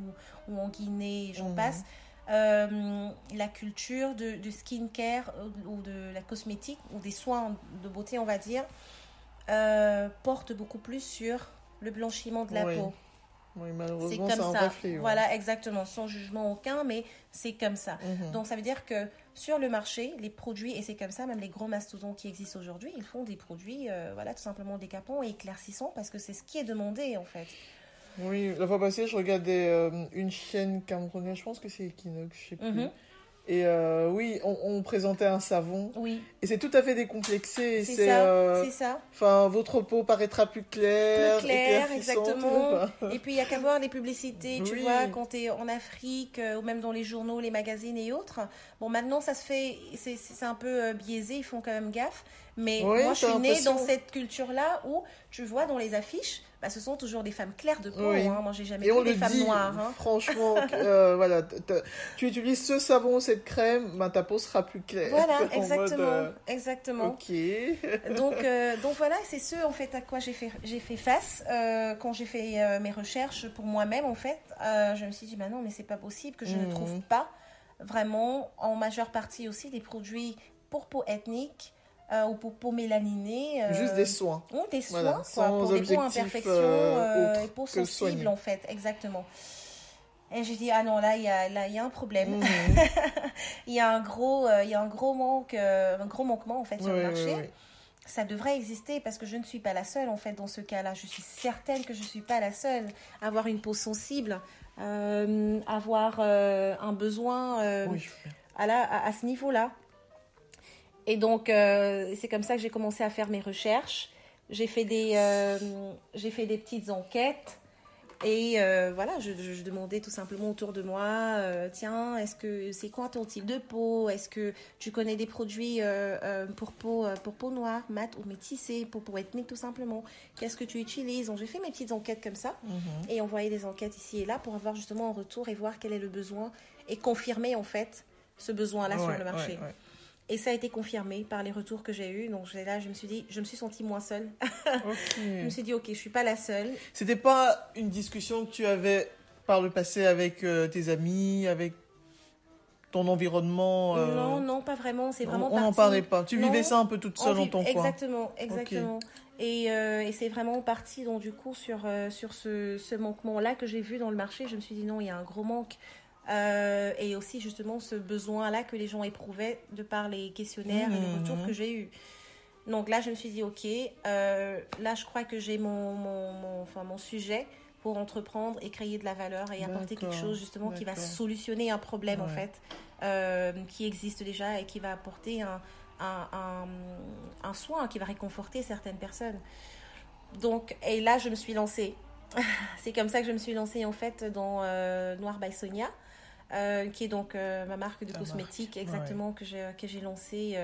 ou en Guinée, j'en passe, la culture de skincare ou de la cosmétique ou des soins de beauté, on va dire, porte beaucoup plus sur le blanchiment de la peau. Oui, malheureusement, c'est comme ça. Reflet, Voilà, exactement, sans jugement aucun, mais c'est comme ça. Donc, ça veut dire que sur le marché, les produits, et c'est comme ça, même les gros mastodontes qui existent aujourd'hui, ils font des produits, tout simplement décapants et éclaircissants, parce que c'est ce qui est demandé, en fait. Oui, la fois passée, je regardais une chaîne camerounaise, je pense que c'est Equinox, je sais plus. Et on présentait un savon. Oui. Et c'est tout à fait décomplexé. C'est ça. Enfin, votre peau paraîtra plus claire. Plus claire, exactement. Et puis, il n'y a qu'à voir les publicités, tu vois, quand tu es en Afrique, ou même dans les journaux, les magazines et autres. Bon, maintenant, ça se fait, c'est un peu biaisé, ils font quand même gaffe. Mais Oui, moi, je suis née l'impression. dans cette culture-là où tu vois dans les affiches, bah, ce sont toujours des femmes claires de peau. Oui. Hein. Moi, j'ai jamais Et on vu des le femmes dit, noires. Hein. franchement, voilà, tu utilises ce savon, cette crème, ben, ta peau sera plus claire. Voilà, En mode, exactement. ok. Donc voilà, c'est ce en fait à quoi j'ai fait face quand j'ai fait mes recherches pour moi-même en fait. Je me suis dit bah non mais c'est pas possible que je ne trouve pas vraiment en majeure partie aussi des produits pour peau ethnique ou pour peau mélaninée. Juste des soins. Ou des soins Voilà, quoi, sans pour des peaux objectif imperfections et autre peaux que sensibles soigner. en fait, exactement. Et j'ai dit, ah non, là, il y a un problème. Il y a un gros manquement, en fait, sur le marché. Oui. Ça devrait exister parce que je ne suis pas la seule, en fait, dans ce cas-là. Je suis certaine que je ne suis pas la seule à avoir une peau sensible, avoir un besoin Oui. à ce niveau-là. Et donc, c'est comme ça que j'ai commencé à faire mes recherches. J'ai fait des petites enquêtes. Et voilà, je demandais tout simplement autour de moi, tiens, c'est quoi ton type de peau? Est-ce que tu connais des produits pour peau noire, mate ou métissée, pour peau ethnique tout simplement? Qu'est-ce que tu utilises? Donc j'ai fait mes petites enquêtes comme ça et envoyé des enquêtes ici et là pour avoir justement un retour et voir quel est le besoin et confirmer en fait ce besoin-là sur le marché. Ouais. Et ça a été confirmé par les retours que j'ai eus. Donc là, je me suis sentie moins seule. Je me suis dit, ok, je suis pas la seule. C'était pas une discussion que tu avais par le passé avec tes amis, avec ton environnement Non, pas vraiment. C'est vraiment on n'en parlait pas. Tu vivais ça un peu toute seule en ton coin. Exactement. Okay. Et c'est vraiment parti donc du coup sur ce manquement-là que j'ai vu dans le marché. Je me suis dit non, il y a un gros manque. Et aussi justement ce besoin-là que les gens éprouvaient de par les questionnaires et les retours que j'ai eus. Donc là, je me suis dit, ok, là, je crois que j'ai mon sujet pour entreprendre et créer de la valeur et apporter quelque chose justement qui va solutionner un problème en fait qui existe déjà et qui va apporter un soin, qui va réconforter certaines personnes. Donc, et là, je me suis lancée. C'est comme ça que je me suis lancée en fait dans Noir by Sonia. Qui est donc ma marque de cosmétiques exactement que j'ai lancée,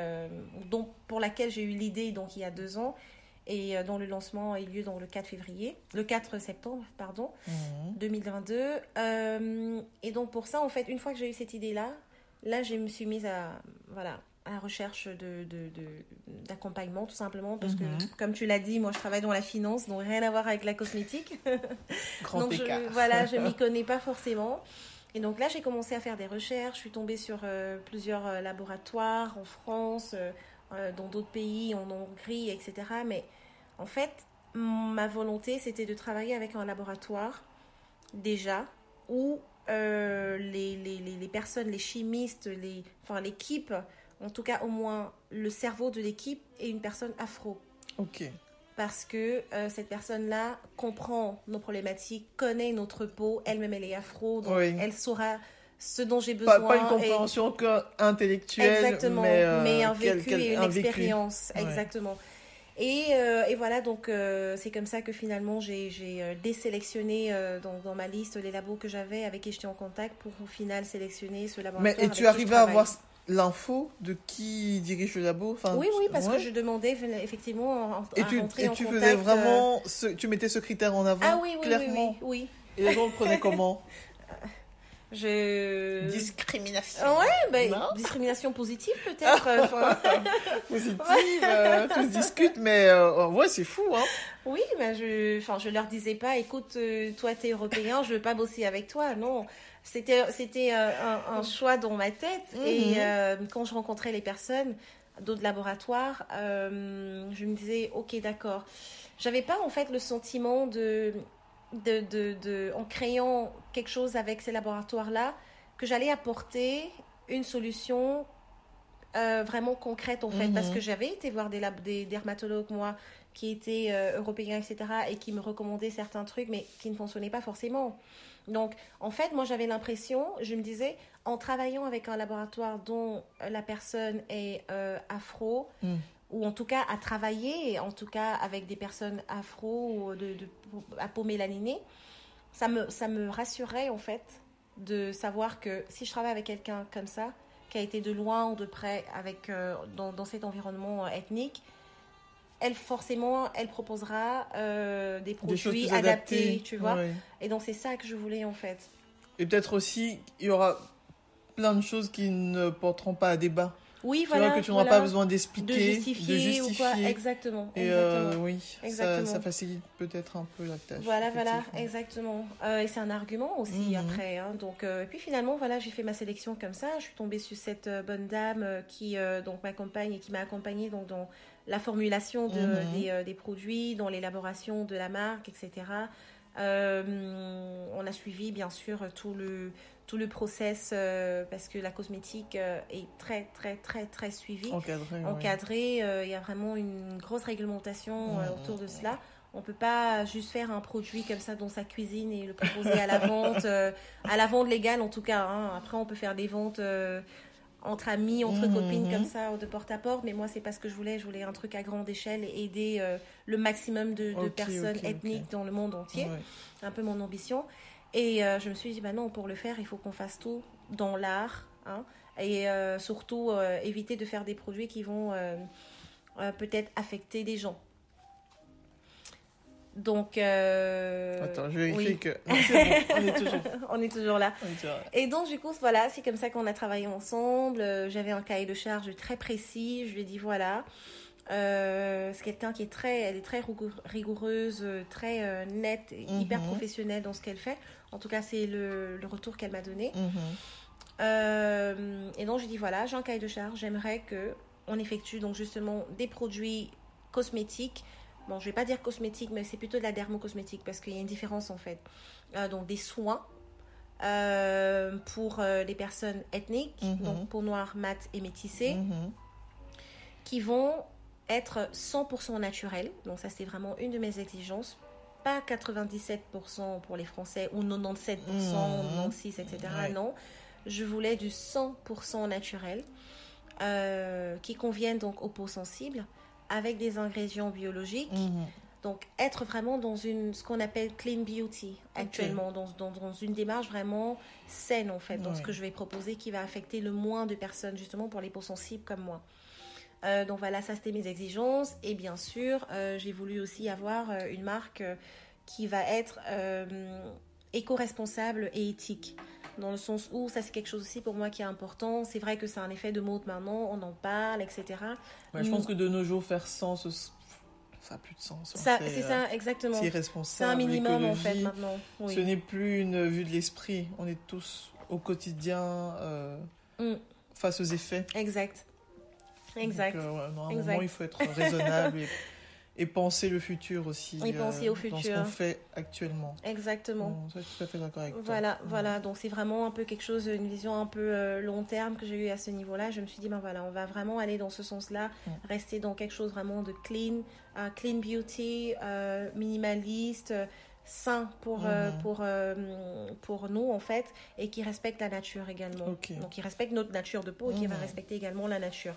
pour laquelle j'ai eu l'idée donc il y a 2 ans et dont le lancement a eu lieu dans le 4 septembre 2022. Et donc pour ça en fait une fois que j'ai eu cette idée là je me suis mise à la recherche d'accompagnement tout simplement parce que comme tu l'as dit moi je travaille dans la finance donc rien à voir avec la cosmétique. Donc je m'y connais pas forcément. Et donc là, j'ai commencé à faire des recherches. Je suis tombée sur plusieurs laboratoires en France, dans d'autres pays, en Hongrie, etc. Mais en fait, ma volonté, c'était de travailler avec un laboratoire déjà où les personnes, les chimistes, l'équipe, en tout cas au moins le cerveau de l'équipe est une personne afro. Ok. Parce que cette personne-là comprend nos problématiques, connaît notre peau, elle-même elle est afro, donc elle saura ce dont j'ai besoin. Pas une compréhension intellectuelle, exactement, mais un vécu et une expérience, exactement. Et voilà, donc c'est comme ça que finalement j'ai désélectionné dans ma liste les labos que j'avais, avec qui j'étais en contact, pour au final sélectionner ce laboratoire. Mais et tu arrives à avoir l'info de qui dirige le labo? Oui, parce que je demandais effectivement à rentrer en contact. Et tu faisais vraiment, tu mettais ce critère en avant clairement. Oui. Et les gens le prenaient comment? Discrimination. Discrimination positive peut-être. Positive, tout se discute, mais ouais, c'est fou, hein. Oui, je leur disais pas, écoute, toi t'es européen, je veux pas bosser avec toi, non. C'était un choix dans ma tête. Et quand je rencontrais les personnes d'autres laboratoires, je me disais, ok, d'accord. J'avais pas en fait le sentiment en créant quelque chose avec ces laboratoires-là, que j'allais apporter une solution vraiment concrète en fait, parce que j'avais été voir des dermatologues, moi, qui étaient européens, etc., et qui me recommandaient certains trucs, mais qui ne fonctionnaient pas forcément. Donc, en fait, moi, j'avais l'impression, je me disais, en travaillant avec un laboratoire dont la personne est afro, ou en tout cas à travailler, en tout cas avec des personnes afro ou à peau mélaninée, ça me rassurait, en fait, de savoir que si je travaille avec quelqu'un comme ça, qui a été de loin ou de près dans cet environnement ethnique, elle forcément, elle proposera des produits adaptés, tu vois. Ouais. Et donc, c'est ça que je voulais, en fait. Et peut-être aussi, il y aura plein de choses qui ne porteront pas à débat. Oui, voilà. Que tu n'auras pas besoin d'expliquer, de justifier. Ou quoi. Exactement. Et exactement. Oui, exactement. Ça facilite peut-être un peu la tâche. Voilà, exactement. Et c'est un argument aussi après. Hein. Donc, et puis finalement, voilà, j'ai fait ma sélection comme ça. Je suis tombée sur cette bonne dame qui donc m'accompagne et qui m'a accompagnée donc, dans la formulation des produits, dans l'élaboration de la marque, etc. On a suivi, bien sûr, tout le process parce que la cosmétique est très, très, très, très suivie. Encadrée. Il y a vraiment une grosse réglementation autour de cela. On ne peut pas juste faire un produit comme ça dans sa cuisine et le proposer à la vente légale en tout cas. Hein. Après, on peut faire des ventes entre amis, entre copines comme ça, de porte à porte. Mais moi, c'est pas ce que je voulais. Je voulais un truc à grande échelle et aider le maximum de personnes ethniques dans le monde entier. Ouais. C'est un peu mon ambition. Et je me suis dit, bah non, pour le faire, il faut qu'on fasse tout dans l'art. Hein, et surtout, éviter de faire des produits qui vont peut-être affecter des gens. Donc... Attends, je vérifie que... Non, c'est bon, on est toujours là. Et donc, du coup, voilà, c'est comme ça qu'on a travaillé ensemble. J'avais un cahier de charge très précis. Je lui ai dit, voilà... c'est quelqu'un qui est très rigoureuse, très nette, hyper professionnelle dans ce qu'elle fait. En tout cas, c'est le retour qu'elle m'a donné. Et donc, je dis voilà, j'ai un cahier de charge. J'aimerais qu'on effectue donc justement des produits cosmétiques. Bon, je vais pas dire cosmétiques, mais c'est plutôt de la dermocosmétique parce qu'il y a une différence en fait. Donc, des soins pour les personnes ethniques, donc peau noire, mat et métissée, qui vont être 100% naturel. Donc ça, c'est vraiment une de mes exigences. Pas 97% pour les Français ou 97%, 96%, etc. Ouais. Non, je voulais du 100% naturel qui conviennent donc aux peaux sensibles avec des ingrédients biologiques. Donc, être vraiment dans ce qu'on appelle clean beauty actuellement, dans une démarche vraiment saine en fait, dans ce que je vais proposer qui va affecter le moins de personnes justement pour les peaux sensibles comme moi. Donc voilà, ça c'était mes exigences. Et bien sûr, j'ai voulu aussi avoir une marque qui va être éco-responsable et éthique. Dans le sens où, ça c'est quelque chose aussi pour moi qui est important. C'est vrai que c'est un effet de mode maintenant, on en parle, etc. Ouais, je pense que de nos jours, faire sans, ça n'a plus de sens. C'est ça, exactement. C'est irresponsable. C'est un minimum en fait maintenant. Oui. Ce n'est plus une vue de l'esprit. On est tous au quotidien face aux effets. Exact. Donc, normalement, il faut être raisonnable et penser le futur aussi. Et penser au futur. Dans ce qu'on fait actuellement. Exactement. Je suis tout à fait d'accord avec toi. Voilà. Donc, c'est vraiment un peu quelque chose, une vision un peu long terme que j'ai eu à ce niveau-là. Je me suis dit, on va vraiment aller dans ce sens-là, rester dans quelque chose vraiment de clean beauty, minimaliste, sain pour nous, en fait, et qui respecte la nature également. Donc, qui respecte notre nature de peau et qui va respecter également la nature.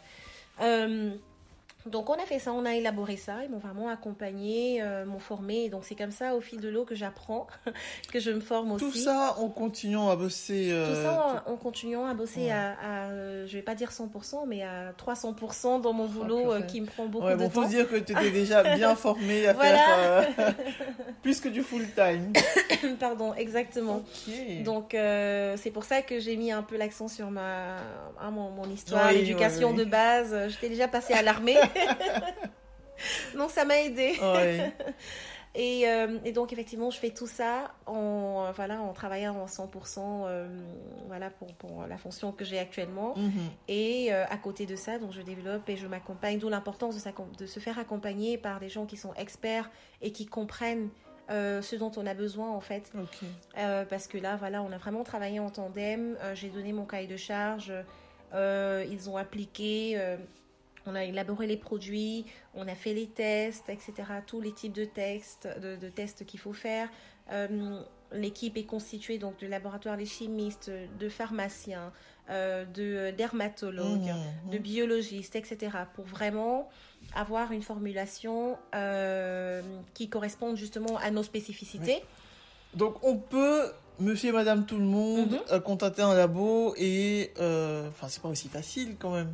Donc on a fait ça, on a élaboré ça, ils m'ont vraiment accompagné, m'ont formé, et donc c'est comme ça au fil de l'eau que j'apprends, que je me forme aussi. Tout ça en continuant à bosser. En continuant à bosser à je vais pas dire 100%, mais à 300% dans mon boulot qui me prend beaucoup de temps. Faut dire que tu étais déjà bien formée à faire plus que du full time. Pardon, exactement. Donc c'est pour ça que j'ai mis un peu l'accent sur mon histoire, l'éducation de base. J'étais déjà passée à l'armée. Donc ça m'a aidée. Et donc effectivement je fais tout ça en travaillant en 100% pour la fonction que j'ai actuellement. Et à côté de ça, donc je développe et je m'accompagne, d'où l'importance de se faire accompagner par des gens qui sont experts et qui comprennent ce dont on a besoin en fait. Parce que là on a vraiment travaillé en tandem. J'ai donné mon cahier de charge, ils ont appliqué, on a élaboré les produits, on a fait les tests, etc. Tous les types de tests qu'il faut faire. L'équipe est constituée donc de laboratoires, les chimistes, de pharmaciens, de dermatologues, de biologistes, etc. pour vraiment avoir une formulation qui corresponde justement à nos spécificités. Donc on peut, monsieur et madame tout le monde, contacter un labo et... c'est pas aussi facile quand même.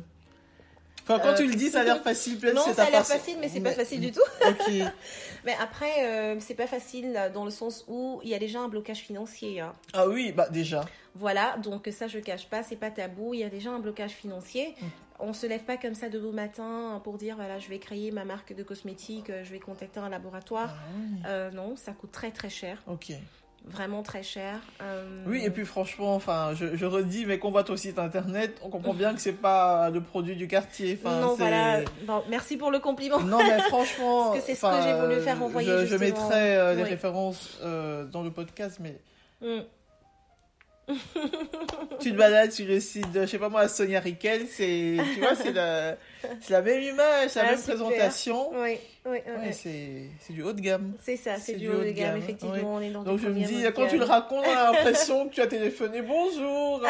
Enfin, quand tu le dis, ça a l'air facile. Non, ça a l'air facile, mais c'est pas facile du tout. Ok. Mais après, c'est pas facile dans le sens où il y a déjà un blocage financier. Hein. Ah oui, bah déjà. Voilà, donc ça je cache pas, c'est pas tabou, il y a déjà un blocage financier. On se lève pas comme ça de beau matin pour dire voilà, je vais créer ma marque de cosmétiques, je vais contacter un laboratoire. Non, ça coûte très très cher. Ok. Vraiment très cher. Oui, et puis franchement, enfin, je redis, mais qu'on voit ton site internet, on comprend bien que c'est pas le produit du quartier. Enfin, non, voilà. Bon, merci pour le compliment. Non, mais franchement, parce que c'est ce que j'ai voulu faire envoyer. Je mettrai les références dans le podcast, mais. Tu te balades sur le site de, je sais pas moi, Sonia Riquel, tu vois, c'est la même image, la même présentation. Oui. C'est du haut de gamme. C'est ça, c'est du haut de gamme, effectivement. On est dans donc je me dis, quand tu le racontes, on a l'impression que tu as téléphoné. Bonjour,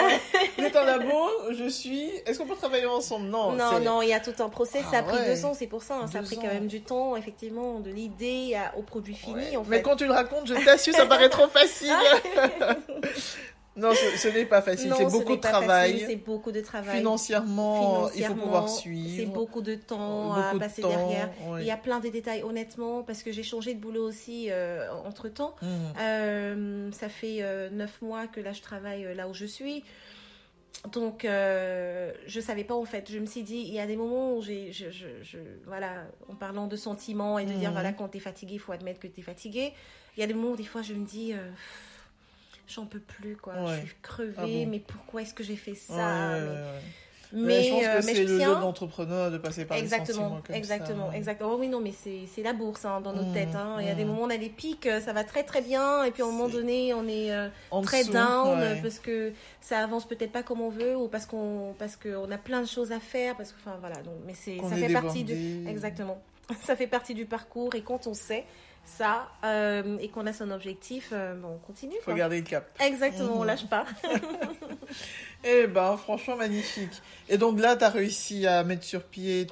vous êtes en labo, est-ce qu'on peut travailler ensemble? Non, il y a tout un process, ça a pris 2 ans, c'est pour ça. Ça a pris quand même du temps, effectivement, de l'idée au produit fini. En fait. Mais quand tu le racontes, je t'assure, ça paraît trop facile. Non, ce n'est pas facile, c'est beaucoup de travail. C'est beaucoup de travail. Financièrement, il faut pouvoir suivre. C'est beaucoup de temps à passer derrière. Oui. Il y a plein de détails, honnêtement, parce que j'ai changé de boulot aussi entre-temps. Ça fait 9 mois que là, je travaille là où je suis. Donc, je savais pas en fait. Je me suis dit, il y a des moments où voilà, en parlant de sentiments et de dire, voilà, quand tu es fatigué, il faut admettre que tu es fatigué. Il y a des moments où des fois, je me dis... j'en peux plus, quoi. Je suis crevée, mais pourquoi est-ce que j'ai fait ça mais je pense que c'est le jeu d'entrepreneur de passer par des sentiments comme exactement. Oh oui, non, mais c'est la bourse dans notre tête. Il y a des moments, on a des pics, ça va très très bien, et puis à un moment donné, on est très down parce que ça avance peut-être pas comme on veut, ou parce qu'on a plein de choses à faire, parce que, enfin voilà. Donc, mais ça fait partie exactement. Ça fait partie du parcours, et quand on sait ça et qu'on a son objectif, on continue. Il faut garder le cap. Exactement, on lâche pas. Eh ben, franchement, magnifique. Et donc là, tu as réussi à mettre sur pied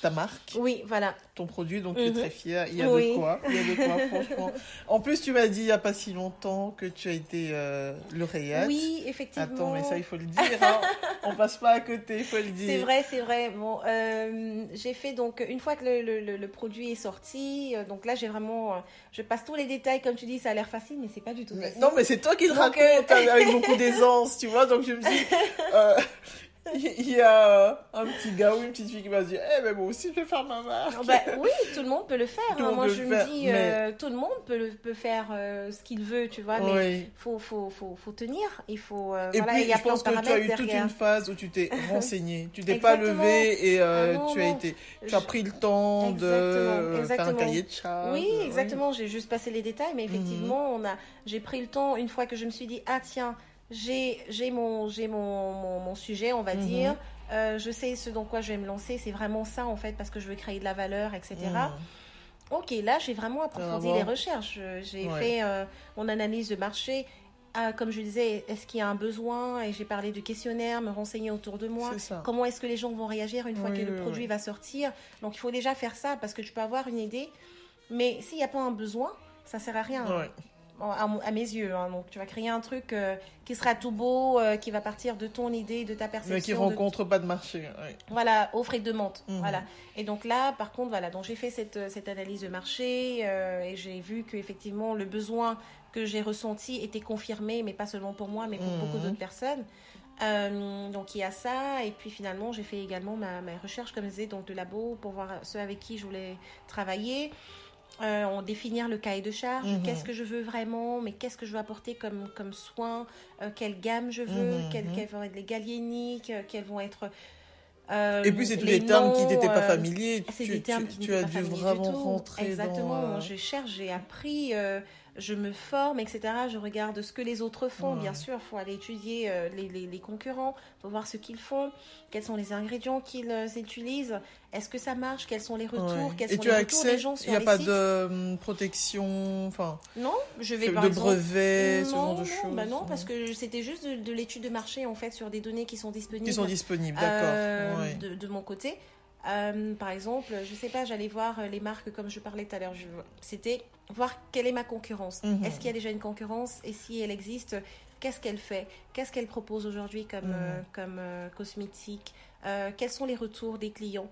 ta marque. Oui, voilà. Ton produit, donc tu es très fière. Il y a de quoi, franchement. En plus, tu m'as dit il n'y a pas si longtemps que tu as été lauréate. Oui, effectivement. Attends, mais ça, il faut le dire. Hein. On passe pas à côté, il faut le dire. C'est vrai. Bon, j'ai fait donc, une fois que le produit est sorti, donc là, j'ai vraiment... je passe tous les détails, comme tu dis, ça a l'air facile, mais c'est pas du tout facile. Non, mais c'est toi qui le racontes avec beaucoup d'aisance, tu vois. Donc, je me dis... il y a un petit gars ou une petite fille qui va se dire mais moi aussi je vais faire ma marque. Oui, tout le monde peut le faire. Moi je me dis tout le monde peut faire ce qu'il veut, tu vois, mais faut tenir, il faut et puis je pense que tu as eu toute une phase où tu t'es renseignée, tu t'es pas levée et tu as pris le temps de faire un cahier de charges. Oui, exactement, j'ai juste passé les détails, mais effectivement j'ai pris le temps une fois que je me suis dit tiens, j'ai mon sujet, on va dire. Je sais ce dans quoi je vais me lancer. C'est vraiment ça, en fait, parce que je veux créer de la valeur, etc. Ok, là, j'ai vraiment approfondi les recherches. J'ai fait mon analyse de marché. Comme je disais, est-ce qu'il y a un besoin? Et j'ai parlé du questionnaire, me renseigner autour de moi. Comment est-ce que les gens vont réagir une fois que le produit va sortir? Donc, il faut déjà faire ça, parce que tu peux avoir une idée. Mais s'il n'y a pas un besoin, ça ne sert à rien. À mes yeux. Donc, tu vas créer un truc qui sera tout beau, qui va partir de ton idée, de ta perception. Mais qui ne rencontre pas de marché. Voilà, offre et demande. Voilà. Et donc là, par contre, voilà. Donc, j'ai fait cette analyse de marché et j'ai vu qu'effectivement, le besoin que j'ai ressenti était confirmé, mais pas seulement pour moi, mais pour beaucoup d'autres personnes. Donc, il y a ça. Et puis, finalement, j'ai fait également ma recherche, comme je disais, donc de labo, pour voir ceux avec qui je voulais travailler. Définir le cahier de charge, qu'est-ce que je veux vraiment, mais qu'est-ce que je veux apporter comme soin, quelle gamme je veux, quelles vont être les galéniques, quelles vont être... et puis c'est tous les termes qui n'étaient pas familiers, c'est des termes qui n'étaient pas familiers du tout. Tu as dû vraiment rentrer Exactement, je cherche, j'ai appris... je me forme, etc. Je regarde ce que les autres font. Bien sûr, il faut aller étudier les concurrents, il faut voir ce qu'ils font, quels sont les ingrédients qu'ils utilisent, est-ce que ça marche, quels sont les retours, quels sont les retours des gens sur les sites. Il n'y a pas de protection, non, je vais par exemple... brevets, ce genre de choses. Non, parce que c'était juste de l'étude de marché, en fait, sur des données qui sont disponibles. Qui sont disponibles, d'accord. De mon côté. Par exemple, je sais pas, j'allais voir les marques comme je parlais tout à l'heure. C'était voir quelle est ma concurrence. Est-ce qu'il y a déjà une concurrence? Et si elle existe, qu'est-ce qu'elle fait? Qu'est-ce qu'elle propose aujourd'hui comme cosmétique? quels sont les retours des clients,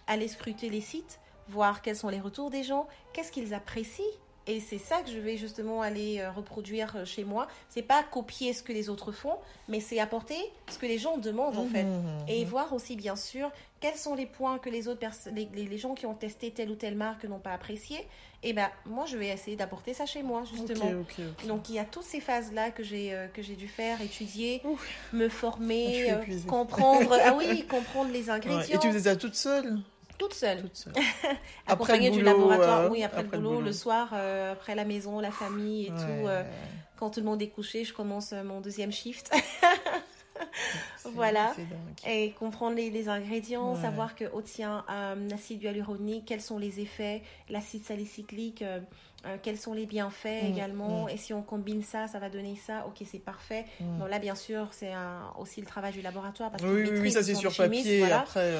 aller scruter les sites, voir quels sont les retours des gens, qu'est-ce qu'ils apprécient. Et c'est ça que je vais justement aller reproduire chez moi. C'est pas copier ce que les autres font, mais c'est apporter ce que les gens demandent en fait. Et voir aussi bien sûr quels sont les points que les autres les gens qui ont testé telle ou telle marque n'ont pas apprécié. Et ben moi je vais essayer d'apporter ça chez moi justement. Okay. Donc il y a toutes ces phases là que j'ai dû faire, étudier, me former, comprendre. Ah oui, comprendre les ingrédients. Ouais. Et tu faisais ça toute seule? Toute seule. Accompagnée du laboratoire, oui, après le boulot, le soir, après la maison, la famille et tout. Quand tout le monde est couché, je commence mon deuxième shift. Voilà. Et comprendre les ingrédients, savoir que, tiens, l'acide hyaluronique, quels sont les effets, l'acide salicylique, quels sont les bienfaits également. Et si on combine ça, ça va donner ça. Ok, c'est parfait. Bon, là, bien sûr, c'est aussi le travail du laboratoire. Parce oui, ça c'est sur papier. Voilà. Après,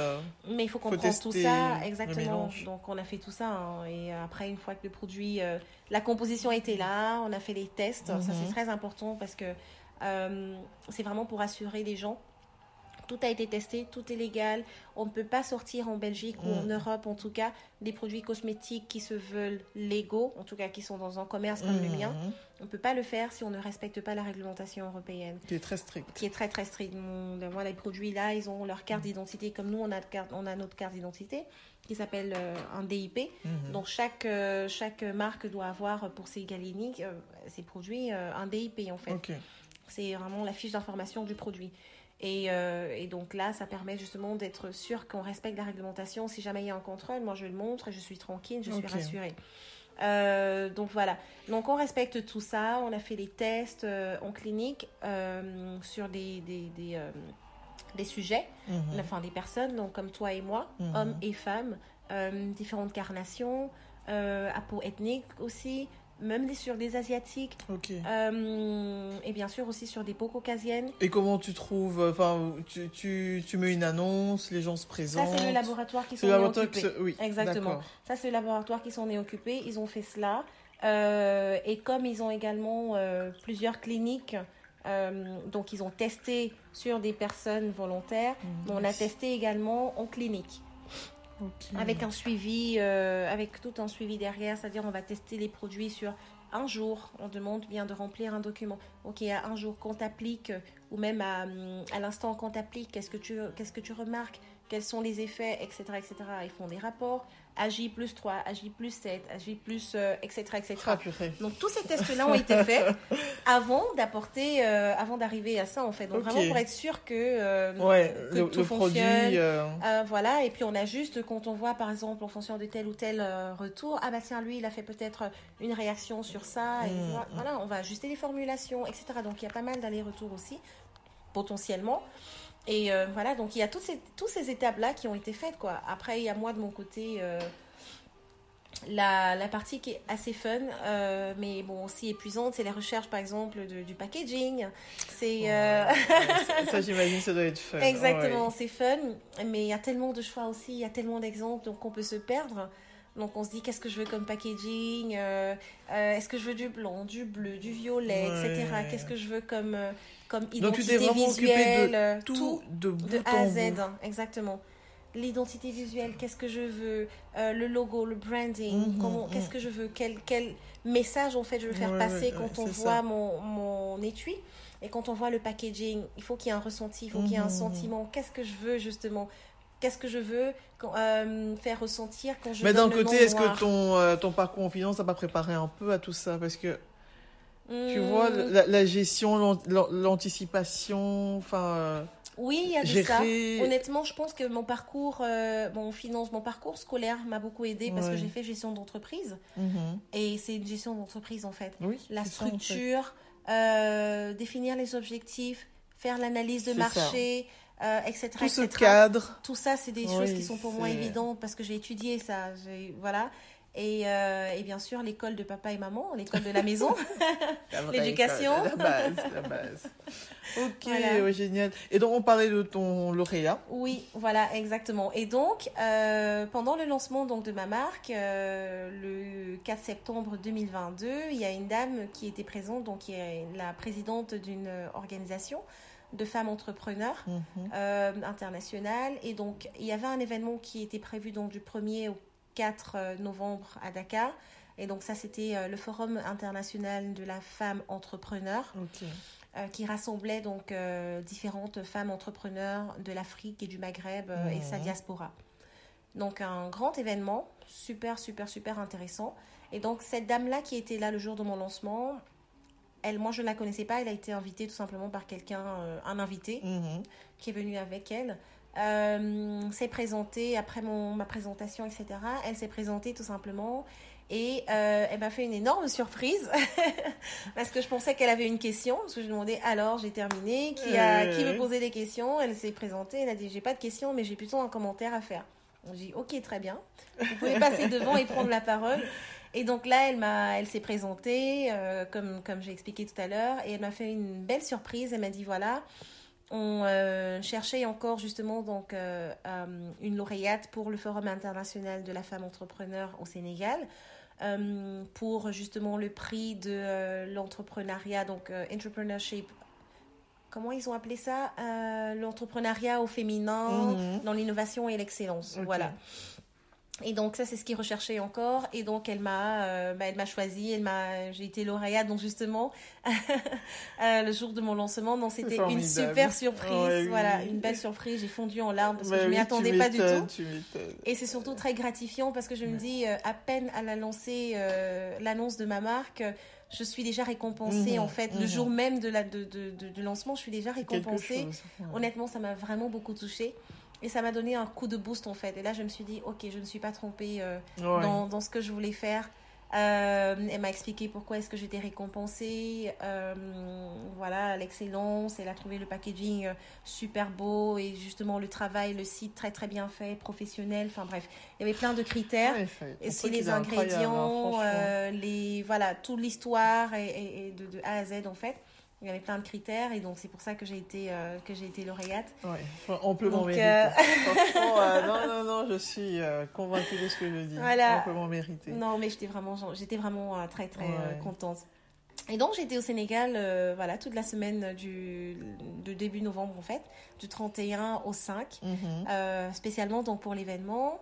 mais il faut comprendre tout ça. Exactement. Donc, on a fait tout ça. Hein. Et après, une fois que le produit, la composition était là, on a fait les tests. Ça, c'est très important parce que c'est vraiment pour assurer les gens. Tout a été testé, tout est légal. On ne peut pas sortir en Belgique ou en Europe, en tout cas, des produits cosmétiques qui se veulent légaux, en tout cas qui sont dans un commerce comme le mien. On ne peut pas le faire si on ne respecte pas la réglementation européenne. Qui est très stricte. Qui est très, très stricte. Voilà, les produits là, ils ont leur carte d'identité, comme nous, on a notre carte d'identité qui s'appelle un DIP. Donc, chaque marque doit avoir pour ses galiniques, ses produits, un DIP, en fait. Okay. C'est vraiment la fiche d'information du produit. Et donc là, ça permet justement d'être sûr qu'on respecte la réglementation. Si jamais il y a un contrôle, moi je le montre et je suis tranquille, je suis rassurée. Donc voilà. Donc on respecte tout ça. On a fait les tests en clinique sur des sujets, enfin des personnes, donc comme toi et moi, hommes et femmes, différentes carnations, à peau ethnique aussi. Même sur des asiatiques, et bien sûr aussi sur des peaux caucasiennes. Et comment tu trouves, enfin, tu mets une annonce, les gens se présentent. Ça c'est le laboratoire qui s'en est occupé. Oui, exactement. D'accord. Ça c'est le laboratoire qui s'en est occupé. Ils ont fait cela, et comme ils ont également plusieurs cliniques, donc ils ont testé sur des personnes volontaires, on a testé également en clinique. Avec un suivi, avec tout un suivi derrière, c'est-à-dire on va tester les produits sur un jour. On demande bien de remplir un document. Ok, à un jour qu'on t'applique, ou même à l'instant qu'on t'applique, qu'est-ce que tu remarques, quels sont les effets, etc., etc. Ils font des rapports. AJ+3, AJ+7, AJ+, etc., etc. Donc tous ces tests-là ont été faits avant d'arriver à ça en fait. Donc vraiment pour être sûr que tout fonctionne. Voilà. Et puis on ajuste quand on voit par exemple en fonction de tel ou tel retour. Ah bah tiens, lui il a fait peut-être une réaction sur ça. Et voilà, on va ajuster les formulations, etc. Donc il y a pas mal d'allers-retours aussi potentiellement. Et voilà, donc il y a toutes ces étapes-là qui ont été faites, quoi. Après, il y a moi, de mon côté, la partie qui est assez fun, mais bon, aussi épuisante, c'est les recherches, par exemple, du packaging. Ça, j'imagine, ça doit être fun. Exactement, c'est fun, mais il y a tellement de choix aussi, il y a tellement d'exemples, donc on peut se perdre. Donc on se dit, qu'est-ce que je veux comme packaging, est-ce que je veux du blanc, du bleu, du violet, etc. Qu'est-ce que je veux comme identité donc, tu t'es vraiment visuelle, tout de A à Z, exactement. L'identité visuelle, qu'est-ce que je veux, le logo, le branding, qu'est-ce que je veux, quel message en fait je veux faire passer quand on voit mon étui et quand on voit le packaging. Il faut qu'il y ait un ressenti, il faut qu'il y ait un sentiment. Qu'est-ce que je veux justement? Qu'est-ce que je veux faire ressentir quand je Mais donne d'un côté, est-ce que ton parcours en finance n'a pas préparé un peu à tout ça? Parce que, tu vois, la gestion, l'anticipation, enfin... Oui, il y a de ça. Honnêtement, je pense que mon parcours mon parcours scolaire m'a beaucoup aidé parce que j'ai fait gestion d'entreprise. Et c'est une gestion d'entreprise, en fait. Oui, la structure, définir les objectifs, faire l'analyse de marché... etc. Tout ce cadre. Tout ça, c'est des choses qui sont pour moi évidentes parce que j'ai étudié ça. Voilà. Et bien sûr, l'école de papa et maman, l'école de la maison, l'éducation. La base. Ok, voilà. Génial. Et donc, on parlait de ton lauréat. Oui, voilà, exactement. Et donc, pendant le lancement de ma marque, le 4 septembre 2022, il y a une dame qui était présente, donc qui est la présidente d'une organisation de femmes entrepreneurs internationales. Et donc, il y avait un événement qui était prévu donc, du 1er au 4 novembre à Dakar. Et donc, ça, c'était le Forum international de la femme entrepreneur qui rassemblait donc différentes femmes entrepreneurs de l'Afrique et du Maghreb et sa diaspora. Donc, un grand événement, super, super, super intéressant. Et donc, cette dame-là qui était là le jour de mon lancement, moi, je ne la connaissais pas. Elle a été invitée tout simplement par quelqu'un, un invité, qui est venu avec elle. S'est présentée après ma présentation, etc. Elle s'est présentée tout simplement. Et elle m'a fait une énorme surprise parce que je pensais qu'elle avait une question. Parce que je lui demandais, alors, j'ai terminé. Qui me posait des questions? Elle s'est présentée. Elle a dit, j'ai pas de questions, mais j'ai plutôt un commentaire à faire. J'ai dit, ok, très bien. Vous pouvez passer devant et prendre la parole. Et donc là, elle s'est présentée, comme j'ai expliqué tout à l'heure, et elle m'a fait une belle surprise. Elle m'a dit, voilà, on cherchait encore justement donc, une lauréate pour le Forum international de la femme entrepreneur au Sénégal, pour justement le prix de l'entrepreneuriat, donc entrepreneurship. Comment ils ont appelé ça? L'entrepreneuriat au féminin dans l'innovation et l'excellence. Voilà. Et donc ça c'est ce qu'ils recherchaient encore, et donc elle m'a choisie, j'ai été lauréate donc justement le jour de mon lancement. Donc c'était une super surprise, une belle surprise. J'ai fondu en larmes parce que je m'y attendais pas du tout, et c'est surtout très gratifiant parce que je me dis à peine à la lancer l'annonce de ma marque, je suis déjà récompensée en fait le jour même de lancement, je suis déjà récompensée. Honnêtement, ça m'a vraiment beaucoup touchée. Et ça m'a donné un coup de boost en fait. Et là, je me suis dit, ok, je ne suis pas trompée dans ce que je voulais faire. Elle m'a expliqué pourquoi est-ce que j'étais récompensée. Voilà, l'excellence. Elle a trouvé le packaging super beau. Et justement, le travail, le site très très bien fait, professionnel. Enfin bref, il y avait plein de critères. Et aussi les ingrédients, toute l'histoire et de A à Z en fait. Il y avait plein de critères et donc c'est pour ça que j'ai été lauréate. Oui, amplement mérité. Franchement, non, je suis convaincue de ce que je dis. Voilà. Amplement mérité. Non, mais j'étais vraiment très très contente. Et donc j'étais au Sénégal toute la semaine de début novembre en fait, du 31 au 5, spécialement donc pour l'événement.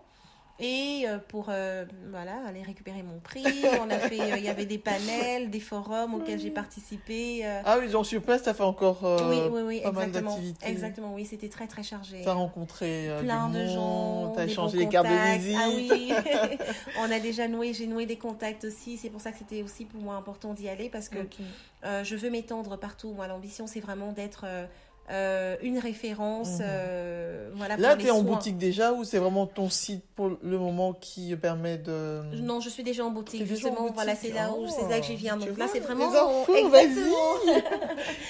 Et pour aller récupérer mon prix, il y avait des panels, des forums auxquels j'ai participé. Ah oui, donc sur place, tu as fait encore pas mal d'activités. Exactement, oui, c'était très très chargé. Tu as rencontré plein de gens, tu as échangé les cartes de visite. Ah oui, j'ai noué des contacts aussi. C'est pour ça que c'était aussi pour moi important d'y aller parce que je veux m'étendre partout. Moi, l'ambition, c'est vraiment d'être... une référence là tu es en boutique déjà ou c'est vraiment ton site pour le moment qui permet de... Non, je suis déjà en boutique justement. Voilà, c'est là que j'y viens. Donc là c'est vraiment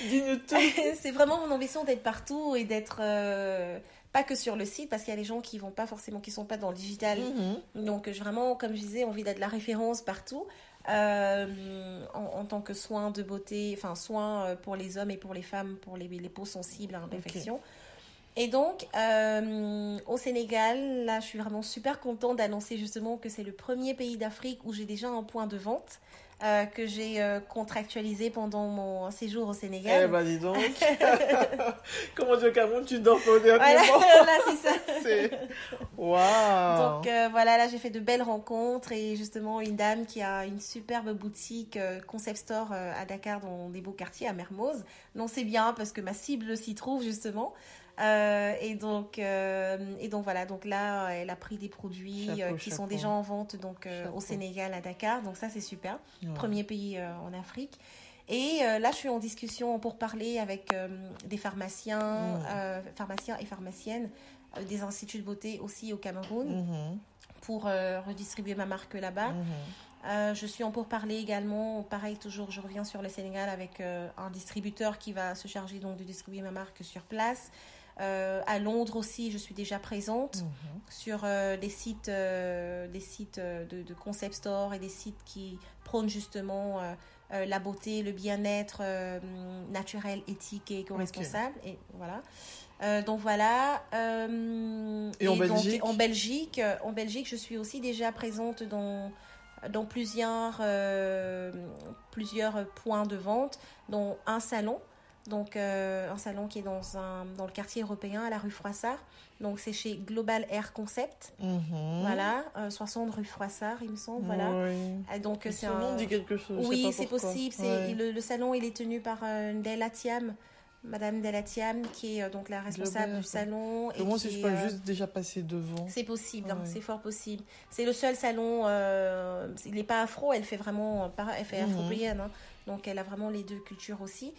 dis-nous tout. C'est vraiment mon ambition d'être partout et d'être pas que sur le site parce qu'il y a des gens qui sont pas dans le digital. Donc vraiment, comme je disais, envie d'être la référence partout. En tant que soin de beauté, enfin soin pour les hommes et pour les femmes, pour les peaux sensibles à l'imperfection. Et donc, au Sénégal, là, je suis vraiment super contente d'annoncer justement que c'est le premier pays d'Afrique où j'ai déjà un point de vente que j'ai contractualisé pendant mon séjour au Sénégal. Eh ben, dis donc. Comment dire, Cameroun, tu dors au dernier moment. Là, c'est ça. Waouh. Donc, là, j'ai fait de belles rencontres et justement, une dame qui a une superbe boutique concept store à Dakar dans des beaux quartiers à Mermoz. Non, c'est bien parce que ma cible s'y trouve justement. Et donc voilà, donc là elle a pris des produits qui sont déjà en vente donc au Sénégal, à Dakar, donc ça c'est super. Premier pays en Afrique. Et là je suis en discussion pour parler avec des pharmaciens et pharmaciennes des instituts de beauté aussi au Cameroun pour redistribuer ma marque là-bas. Je suis en pourparlers également, pareil toujours, je reviens sur le Sénégal avec un distributeur qui va se charger donc de distribuer ma marque sur place. À Londres aussi, je suis déjà présente sur des sites de concept store et des sites qui prônent justement la beauté, le bien-être naturel, éthique et éco-responsable. Et voilà. Donc voilà. Et en Belgique? En Belgique, je suis aussi déjà présente dans plusieurs points de vente, dont un salon Donc, un salon qui est dans le quartier européen, à la rue Froissart. Donc, c'est chez Global Air Concept. Voilà, 60 rue Froissart, il me semble. Voilà. Oui. Donc, c'est nom dit quelque chose. Oui, c'est possible. Le salon, il est tenu par Ndella Thiam, Madame Ndella Thiam, qui est donc la responsable du salon. Comment si je peux juste déjà passer devant? C'est possible, c'est fort possible. C'est le seul salon, il n'est pas afro, elle fait vraiment, elle fait afro-brésilienne. Hein. Donc, elle a vraiment les deux cultures aussi,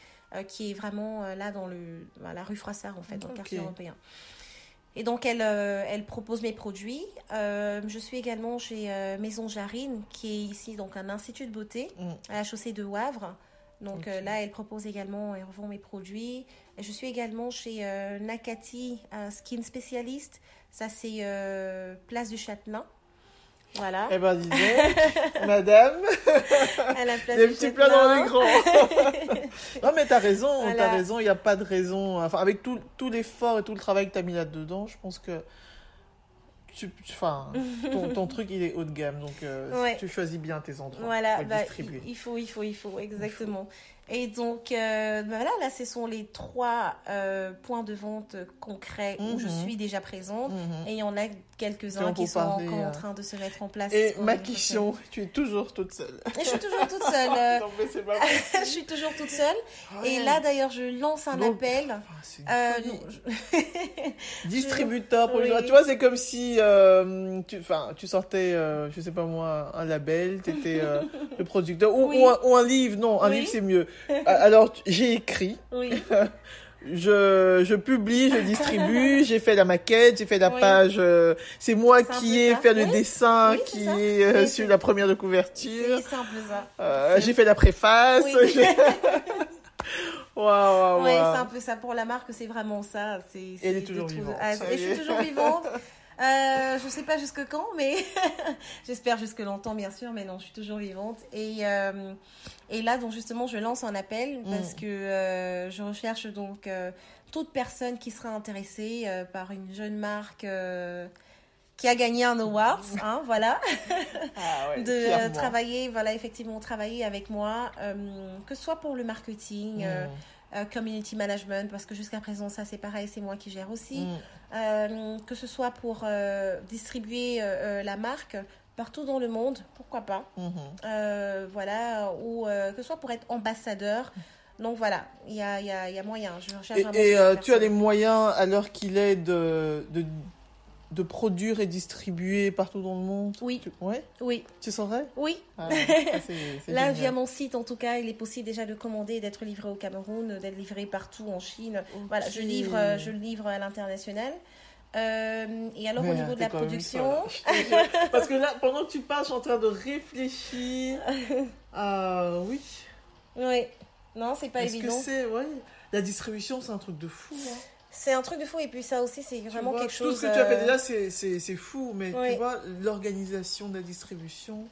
qui est vraiment là dans la rue Froissart, en fait, dans le quartier européen. Et donc, elle propose mes produits. Je suis également chez Maison Jarine, qui est ici donc un institut de beauté à la chaussée de Wavre. Donc là, elle propose également et revend mes produits. Et je suis également chez Nakati Skin Specialist. Ça, c'est Place du Châtelain. Voilà. Eh ben, disais, madame, à la place des petits plats dans l'écran. Non, mais t'as raison, il n'y a pas de raison. Enfin, avec tout l'effort et tout le travail que t'as mis là-dedans, je pense que ton truc, il est haut de gamme. Donc, tu choisis bien tes endroits pour distribuer. Il faut, exactement. Et donc, voilà, là, ce sont les 3 points de vente concrets où je suis déjà présente. Et il y en a quelques-uns qui sont encore en train de se mettre en place. Et ma question, tu es toujours toute seule. Et je suis toujours toute seule. Non, mais c'est pas possible. Je suis toujours toute seule. Ouais. Et là, d'ailleurs, je lance un appel. Distributeur. Tu vois, c'est comme si tu sortais, je sais pas moi, un label, tu étais le producteur. Ou un livre. Non, un livre, c'est mieux. Alors, j'ai écrit. Oui. Je publie, je distribue, j'ai fait la maquette, j'ai fait la page. C'est moi qui ai fait le dessin qui est sur la première de couverture. C'est un peu ça. J'ai fait la préface. Oui. Waouh. Ouais, c'est un peu ça. Pour la marque, c'est vraiment ça. Elle est toujours vivante. Et je suis toujours vivante. Je sais pas jusque quand, mais j'espère jusque longtemps, bien sûr, mais non, je suis toujours vivante. Et là, donc justement, je lance un appel parce que je recherche donc toute personne qui sera intéressée par une jeune marque qui a gagné un award, hein, voilà, de travailler, voilà, effectivement, travailler avec moi, que ce soit pour le marketing. Community management, parce que jusqu'à présent, ça c'est pareil, c'est moi qui gère aussi. Que ce soit pour distribuer la marque partout dans le monde, pourquoi pas. Voilà, ou que ce soit pour être ambassadeur. Donc voilà, il y a moyen. Je recherche et tu as les moyens, à l'heure qu'il est, de produire et distribuer partout dans le monde? Oui. Oui. Tu saurais? Oui. Ça, c'est là, génial. via mon site, en tout cas, il est possible déjà de commander et d'être livré au Cameroun, d'être livré partout en Chine. Okay. Voilà, je livre à l'international. Et alors, au niveau de la production... Parce que là, pendant que tu parles, je suis en train de réfléchir. Oui. Oui. Non, c'est pas évident. Est-ce que la distribution, c'est un truc de fou, hein. C'est un truc de fou, et puis ça aussi, c'est vraiment quelque chose... Tout ce que tu as fait déjà, c'est fou, mais tu vois, l'organisation de la distribution...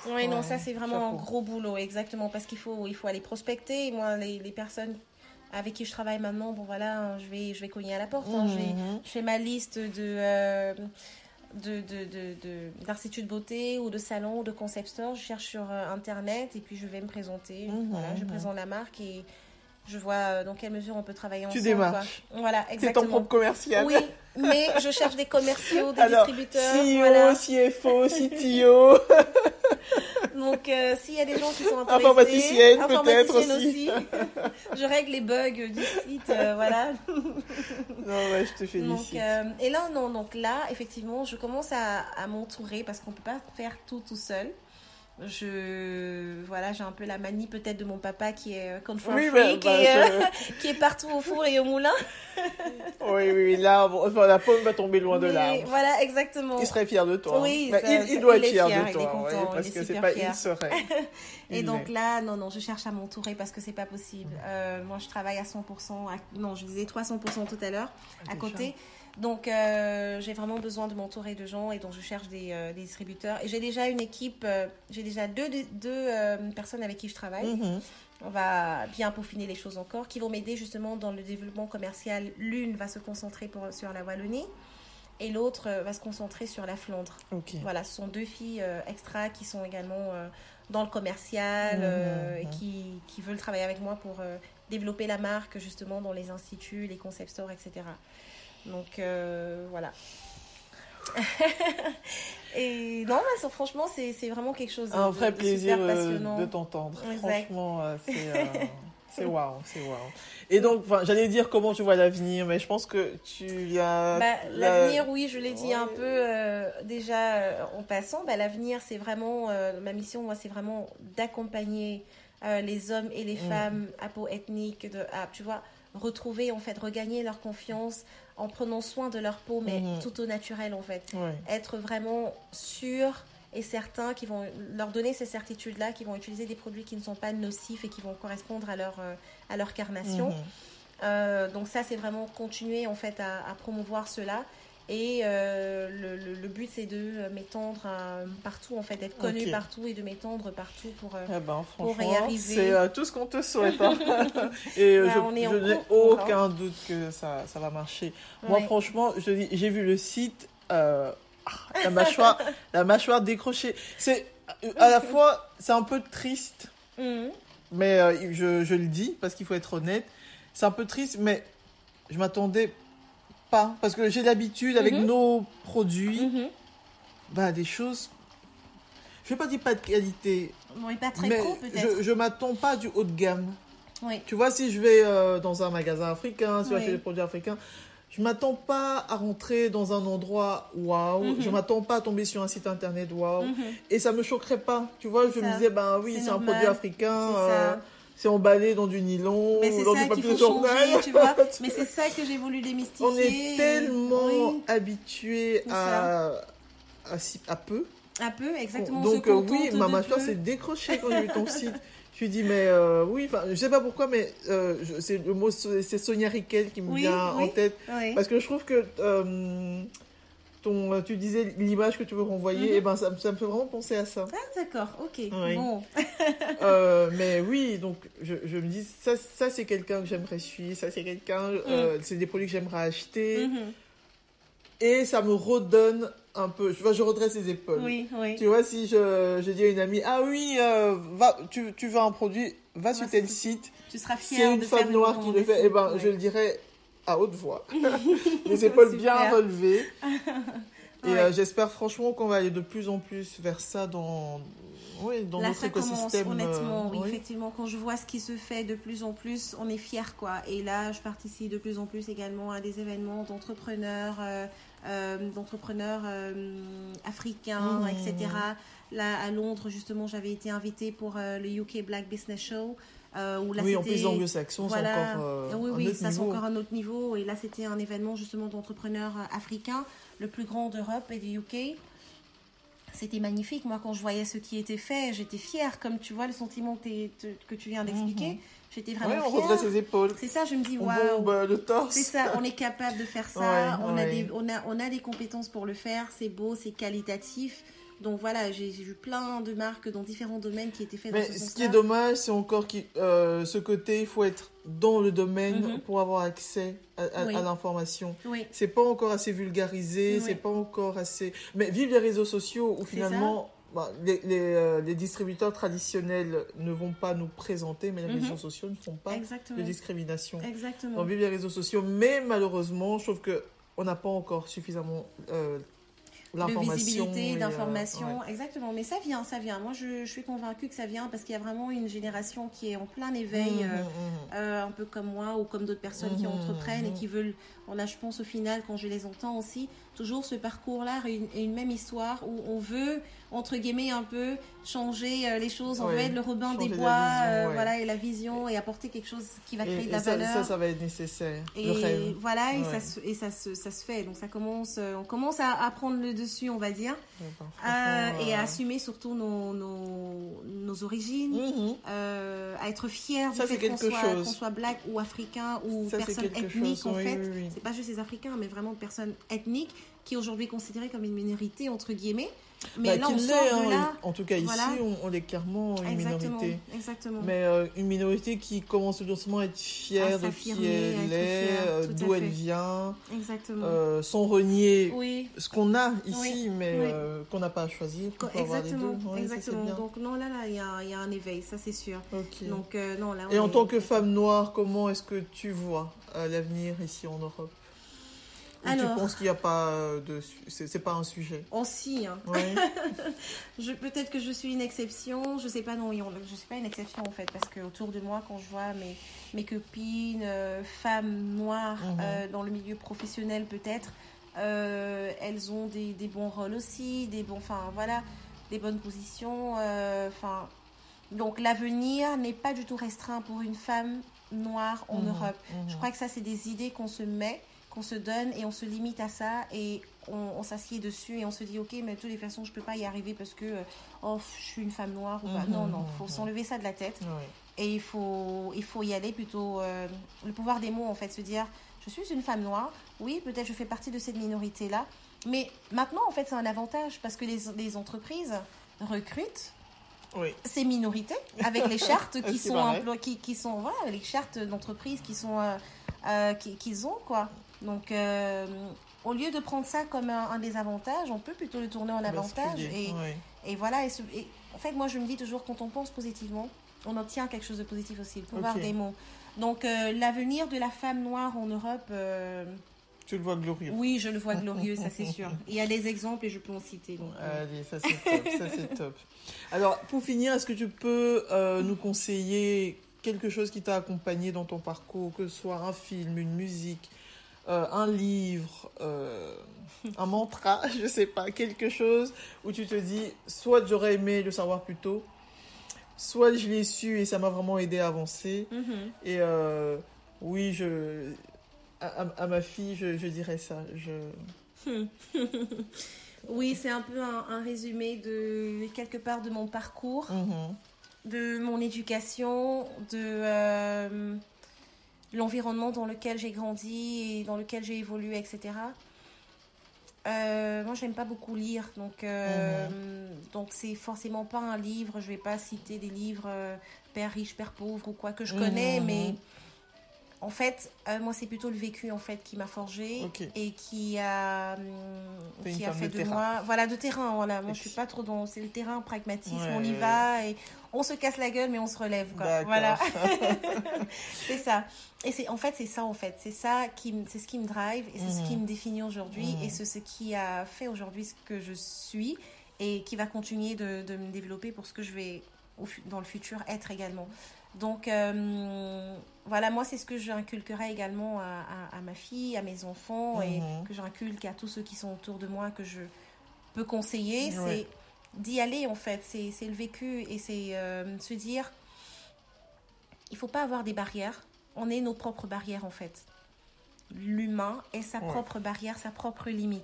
Oui, non, ça, c'est vraiment un gros boulot, exactement, parce qu'il faut aller prospecter. Et moi, les personnes avec qui je travaille maintenant, bon, voilà, je vais cogner à la porte. Je fais ma liste d'instituts de beauté ou de salons ou de concept stores. Je cherche sur Internet, et puis je vais me présenter. Voilà, je présente la marque et... Je vois dans quelle mesure on peut travailler ensemble. Tu démarches. Voilà, exactement. C'est ton propre commercial. Oui, mais je cherche des commerciaux, des distributeurs. CEO, voilà. CFO, CTO. Donc, s'il y a des gens qui sont intéressés. Informaticienne peut-être aussi. Je règle les bugs du site, voilà. Non, je te félicite. Donc, et là, donc là, effectivement, je commence à m'entourer parce qu'on ne peut pas faire tout seul. J'ai un peu la manie peut-être de mon papa qui est confirm freak qui est partout au four et au moulin. Oui, là, la pomme va tomber loin de l'arbre. Voilà, exactement. Il serait fier de toi. Oui, il doit être fier de toi. Il est content, parce que c'est pas fier. Il serait. Et donc là, non, je cherche à m'entourer parce que c'est pas possible. Moi, je travaille à 100%. Non, je disais 300% tout à l'heure à côté. Donc, j'ai vraiment besoin de m'entourer de gens et donc je cherche des distributeurs. Et j'ai déjà une équipe, j'ai déjà deux personnes avec qui je travaille. On va bien peaufiner les choses encore, qui vont m'aider justement dans le développement commercial. L'une va se concentrer sur la Wallonie et l'autre va se concentrer sur la Flandre. Okay. Voilà, ce sont 2 filles extra qui sont également dans le commercial et qui veulent travailler avec moi pour développer la marque justement dans les instituts, les concept stores, etc. Donc voilà. Et non, franchement, c'est vraiment quelque chose un vrai plaisir super passionnant. De t'entendre. Exact. Franchement, c'est waouh, c'est waouh. Et donc, j'allais dire comment tu vois l'avenir, mais je pense que tu as... L'avenir, oui, je l'ai dit un peu déjà en passant. L'avenir, c'est vraiment, ma mission, moi, c'est vraiment d'accompagner les hommes et les femmes apo-ethniques, tu vois, retrouver, en fait, regagner leur confiance en prenant soin de leur peau, mais tout au naturel, en fait. Être vraiment sûr et certains qui vont leur donner ces certitudes-là, qui vont utiliser des produits qui ne sont pas nocifs et qui vont correspondre à leur carnation. Donc ça, c'est vraiment continuer, en fait, à promouvoir cela. Et le but, c'est de m'étendre partout, en fait, d'être connue partout et de m'étendre partout pour y arriver. C'est tout ce qu'on te souhaite. Hein. Et je n'ai aucun doute que ça va marcher. Moi, franchement, je dis, j'ai vu le site, la mâchoire décrochée. C'est, à la fois, c'est un peu triste, mais je le dis parce qu'il faut être honnête. C'est un peu triste, mais je m'attendais pas, parce que j'ai l'habitude avec nos produits, des choses, je vais pas dire pas de qualité, pas très mais pro, peut-être. je m'attends pas du haut de gamme. Oui. Tu vois, si je vais dans un magasin africain, si je vais acheter des produits africains, je m'attends pas à rentrer dans un endroit waouh, je m'attends pas à tomber sur un site internet waouh, et ça me choquerait pas. Tu vois, je me disais oui, c'est un produit africain. C'est emballé dans du nylon, ou dans du papier journal. Tu vois. Mais c'est ça que j'ai voulu démystifier. On est tellement habitués à peu. À peu, exactement. Donc oui, ma mâchoire s'est décrochée quand j'ai vu ton site. Je lui dis, mais oui, je sais pas pourquoi, mais le mot, c'est Sonia Riquel qui me vient en tête. Oui. Parce que je trouve que tu disais l'image que tu veux renvoyer, et ça me fait vraiment penser à ça. Ah, d'accord, ok. Oui. Bon. Mais oui, donc je me dis, ça c'est quelqu'un que j'aimerais suivre, ça c'est quelqu'un, c'est des produits que j'aimerais acheter. Et ça me redonne un peu, je redresse les épaules. Oui. Tu vois, si je dis à une amie, ah oui, tu veux un produit, va sur tel site. Tu seras fière. C'est une femme noire qui le fait, je le dirais à haute voix. Les épaules bien relevées. Et j'espère franchement qu'on va aller de plus en plus vers ça dans notre écosystème. Honnêtement, oui, effectivement, quand je vois ce qui se fait de plus en plus, on est fiers, quoi. Et là, je participe de plus en plus également à des événements d'entrepreneurs africains, etc. Là, à Londres, justement, j'avais été invitée pour le UK Black Business Show. Où là, oui, en plus anglo-saxon, c'est encore c'est encore un autre niveau. Et là, c'était un événement justement d'entrepreneurs africains, le plus grand d'Europe et du UK. C'était magnifique. Moi, quand je voyais ce qui était fait, j'étais fière. Comme tu vois, le sentiment que tu viens d'expliquer, j'étais vraiment fière. On redresse ses épaules. C'est ça, je me dis, waouh. Le torse. C'est ça, on est capable de faire ça. On a des compétences pour le faire. C'est beau, c'est qualitatif. Donc voilà, j'ai vu plein de marques dans différents domaines qui étaient faites dans ce sens-là. Ce qui est dommage, c'est encore ce côté, il faut être dans le domaine pour avoir accès à l'information. Oui. C'est pas encore assez vulgarisé, c'est pas encore assez... Mais vive les réseaux sociaux où finalement, les distributeurs traditionnels ne vont pas nous présenter, mais les réseaux sociaux ne font pas de discrimination. Exactement. Donc vive les réseaux sociaux, mais malheureusement, je trouve qu'on n'a pas encore suffisamment... de visibilité, d'information, exactement. Mais ça vient. Moi, je suis convaincue que ça vient parce qu'il y a vraiment une génération qui est en plein éveil, un peu comme moi ou comme d'autres personnes qui entreprennent et qui veulent. Là, je pense au final, quand je les entends aussi, toujours ce parcours-là et une même histoire où on veut, entre guillemets, un peu changer les choses. On veut être le Robin des Bois, et la vision et apporter quelque chose qui va créer de la valeur. Ça va être nécessaire. Et le rêve. voilà, ça se fait. Donc on commence à prendre le dessus, on va dire, et à assumer surtout nos origines, à être fiers du fait qu'on soit black ou africain ou personne ethnique en fait. C'est pas juste les Africains, mais vraiment personnes ethniques qui est aujourd'hui considérée comme une minorité entre guillemets. Mais là, on sort de là. En tout cas, ici, on est clairement une minorité. Exactement. Mais une minorité qui commence doucement à être fière de qui elle est, d'où elle vient. Exactement. Sans renier ce qu'on a ici, mais qu'on n'a pas à choisir. Exactement. Exactement. Donc, non, là, il y a un éveil, ça, c'est sûr. Okay. Donc, non, là, et en tant que femme noire, comment est-ce que tu vois l'avenir ici en Europe? Alors, tu penses qu'il n'y a pas c'est pas un sujet? Si, hein. Peut-être que je suis une exception, je sais pas, non, je suis pas une exception en fait, parce que autour de moi, quand je vois mes copines, femmes noires, dans le milieu professionnel peut-être, elles ont des bons rôles aussi, des bonnes positions, donc l'avenir n'est pas du tout restreint pour une femme noire en Europe. Je crois que ça, c'est des idées qu'on se met, qu'on se donne et on se limite à ça et on s'assied dessus et on se dit ok, mais de toutes les façons je peux pas y arriver parce que je suis une femme noire ou pas. Non, faut s'enlever ça de la tête et il faut y aller plutôt, le pouvoir des mots en fait, se dire je suis une femme noire, oui, peut-être je fais partie de cette minorité là, mais maintenant en fait c'est un avantage parce que les entreprises recrutent ces minorités avec les chartes qui sont voilà, les chartes d'entreprise qui sont qu'ils ont quoi. Donc, au lieu de prendre ça comme un désavantage, on peut plutôt le tourner en avantage. Et voilà. Et en fait, moi, je me dis toujours, quand on pense positivement, on obtient quelque chose de positif aussi, le pouvoir des mots. Donc, l'avenir de la femme noire en Europe... tu le vois glorieux? Oui, je le vois glorieux, ça c'est sûr. Il y a des exemples et je peux en citer. Donc, allez, ça c'est top, ça c'est top. Alors, pour finir, est-ce que tu peux nous conseiller quelque chose qui t'a accompagné dans ton parcours, que ce soit un film, une musique, un livre, un mantra, je sais pas, quelque chose où tu te dis, soit j'aurais aimé le savoir plus tôt, soit je l'ai su et ça m'a vraiment aidé à avancer. Et oui, à ma fille, je dirais ça. Oui, c'est un peu un résumé de quelque part de mon parcours, de mon éducation, de l'environnement dans lequel j'ai grandi et dans lequel j'ai évolué, etc. Moi, j'aime pas beaucoup lire, donc c'est forcément pas un livre. Je vais pas citer des livres Père riche, Père pauvre ou quoi que je connais, mais en fait, moi, c'est plutôt le vécu en fait qui m'a forgé et qui a fait de moi, voilà, de terrain. Voilà, moi, je suis pas trop dans, c'est le terrain pragmatisme. On y va et on se casse la gueule, mais on se relève. Quoi. Voilà, c'est ça. Et c'est ça en fait, c'est ce qui me drive et c'est ce qui me définit aujourd'hui et c'est ce qui a fait aujourd'hui ce que je suis et qui va continuer de me développer pour ce que je vais dans le futur être également. Donc voilà, moi c'est ce que j'inculquerai également à ma fille, à mes enfants et que j'inculque à tous ceux qui sont autour de moi, que je peux conseiller, c'est d'y aller en fait, c'est le vécu et c'est se dire il faut pas avoir des barrières, on est nos propres barrières en fait. L'humain est sa propre barrière, sa propre limite.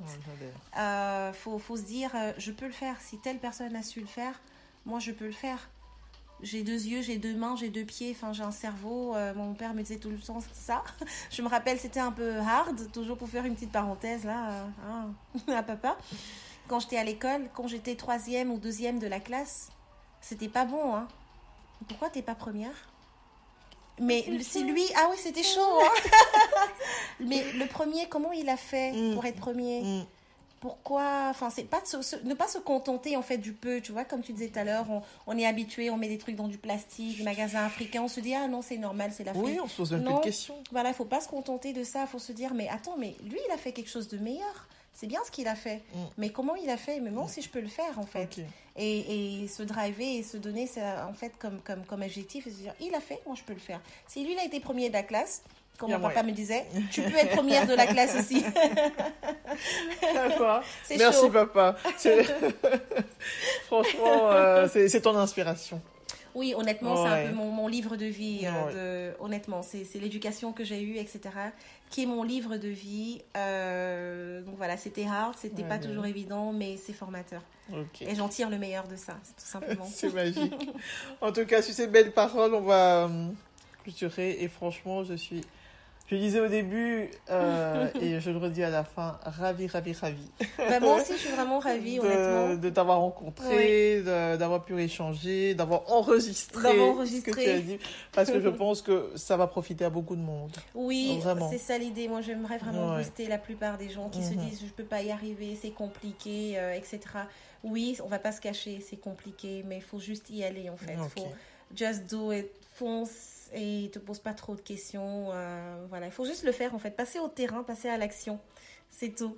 Faut se dire je peux le faire, si telle personne a su le faire, moi je peux le faire. J'ai 2 yeux, j'ai 2 mains, j'ai 2 pieds, enfin j'ai un cerveau. Mon père me disait tout le temps ça. Je me rappelle, c'était un peu hard, toujours pour faire une petite parenthèse là, à papa. Quand j'étais à l'école, quand j'étais 3e ou 2e de la classe, c'était pas bon. Hein. Pourquoi t'es pas première? Mais c'est lui, ah oui, c'était chaud. Hein. Mais le premier, comment il a fait pour être premier? Pourquoi, enfin c'est pas ne pas se contenter en fait du peu, tu vois, comme tu disais tout à l'heure, on est habitué, on met des trucs dans du plastique, des magasins africains, on se dit ah non c'est normal, c'est l'Afrique. Oui, on se pose même plus de questions. Voilà, faut pas se contenter de ça, faut se dire mais attends, mais lui il a fait quelque chose de meilleur, c'est bien ce qu'il a fait, mais comment il a fait, mais bon si je peux le faire en fait, et se driver et se donner ça en fait comme objectif et se dire il a fait, moi je peux le faire. Si lui il a été premier de la classe, comme mon papa me disait, tu peux être première de la classe aussi. Merci chaud. Papa. Franchement, c'est ton inspiration. Oui, honnêtement, c'est un peu mon livre de vie. Honnêtement, c'est l'éducation que j'ai eue, etc. Qui est mon livre de vie. Donc voilà, c'était hard, c'était pas toujours évident, mais c'est formateur. Et j'en tire le meilleur de ça, tout simplement. C'est magique. En tout cas, sur ces belles paroles, on va clôturer. Et franchement, je suis Je disais au début, et je le redis à la fin, ravie. Moi aussi, je suis vraiment ravie, honnêtement. De t'avoir rencontré, d'avoir pu échanger, d'avoir enregistré ce que tu as dit. Parce que je pense que ça va profiter à beaucoup de monde. Oui, vraiment. C'est ça l'idée. Moi, j'aimerais vraiment booster la plupart des gens qui se disent, je ne peux pas y arriver, c'est compliqué, etc. Oui, on ne va pas se cacher, c'est compliqué, mais il faut juste y aller, en fait. Il faut just do it, fonce. Et il te pose pas trop de questions. Voilà, il faut juste le faire en fait. Passer au terrain, passer à l'action. C'est tout.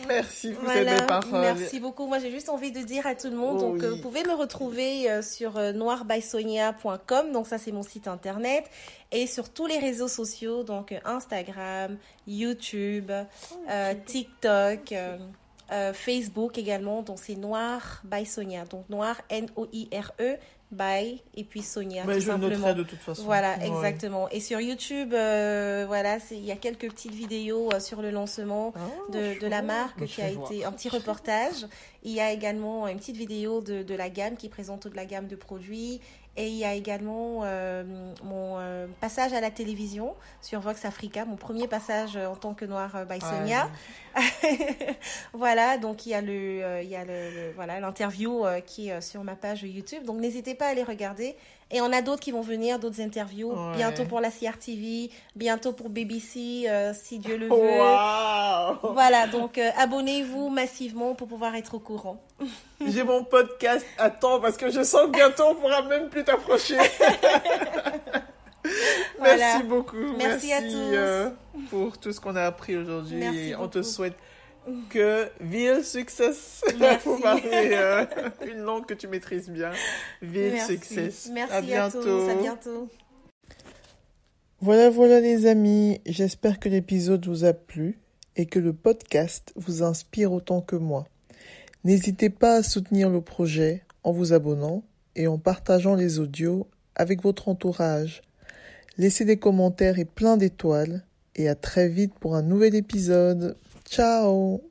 Merci pour ces belles paroles. Merci beaucoup. Moi, j'ai juste envie de dire à tout le monde. Donc, vous pouvez me retrouver sur noirbysonia.com. Donc, ça, c'est mon site internet. Et sur tous les réseaux sociaux. Donc, Instagram, YouTube, TikTok, Facebook également. Donc, c'est Noir by Sonia. Donc, Noir, Noire, by et puis Sonia, tout simplement. Je le noterai de toute façon. Voilà, exactement. Et sur YouTube, il y a quelques petites vidéos sur le lancement de la marque qui a été un petit reportage. Il y a également une petite vidéo de la gamme qui présente toute la gamme de produits. Et il y a également mon passage à la télévision sur Vox Africa, mon premier passage en tant que Noire by Sonia. Voilà, donc il y a l'interview qui est sur ma page YouTube. Donc n'hésitez pas à les regarder. Et on a d'autres qui vont venir, d'autres interviews. Bientôt pour la CRTV, bientôt pour BBC, si Dieu le veut. Wow. Voilà, donc abonnez-vous massivement pour pouvoir être au courant. J'ai mon podcast à temps parce que je sens que bientôt on pourra même plus t'approcher. Merci beaucoup. Merci à tous. Pour tout ce qu'on a appris aujourd'hui. Merci on te beaucoup. souhaite que Ville Success. Pour parler une langue que tu maîtrises bien. Ville Success. Merci à bientôt. tous. À bientôt. Voilà les amis. J'espère que l'épisode vous a plu et que le podcast vous inspire autant que moi. N'hésitez pas à soutenir le projet en vous abonnant et en partageant les audios avec votre entourage. Laissez des commentaires et plein d'étoiles et à très vite pour un nouvel épisode. Ciao!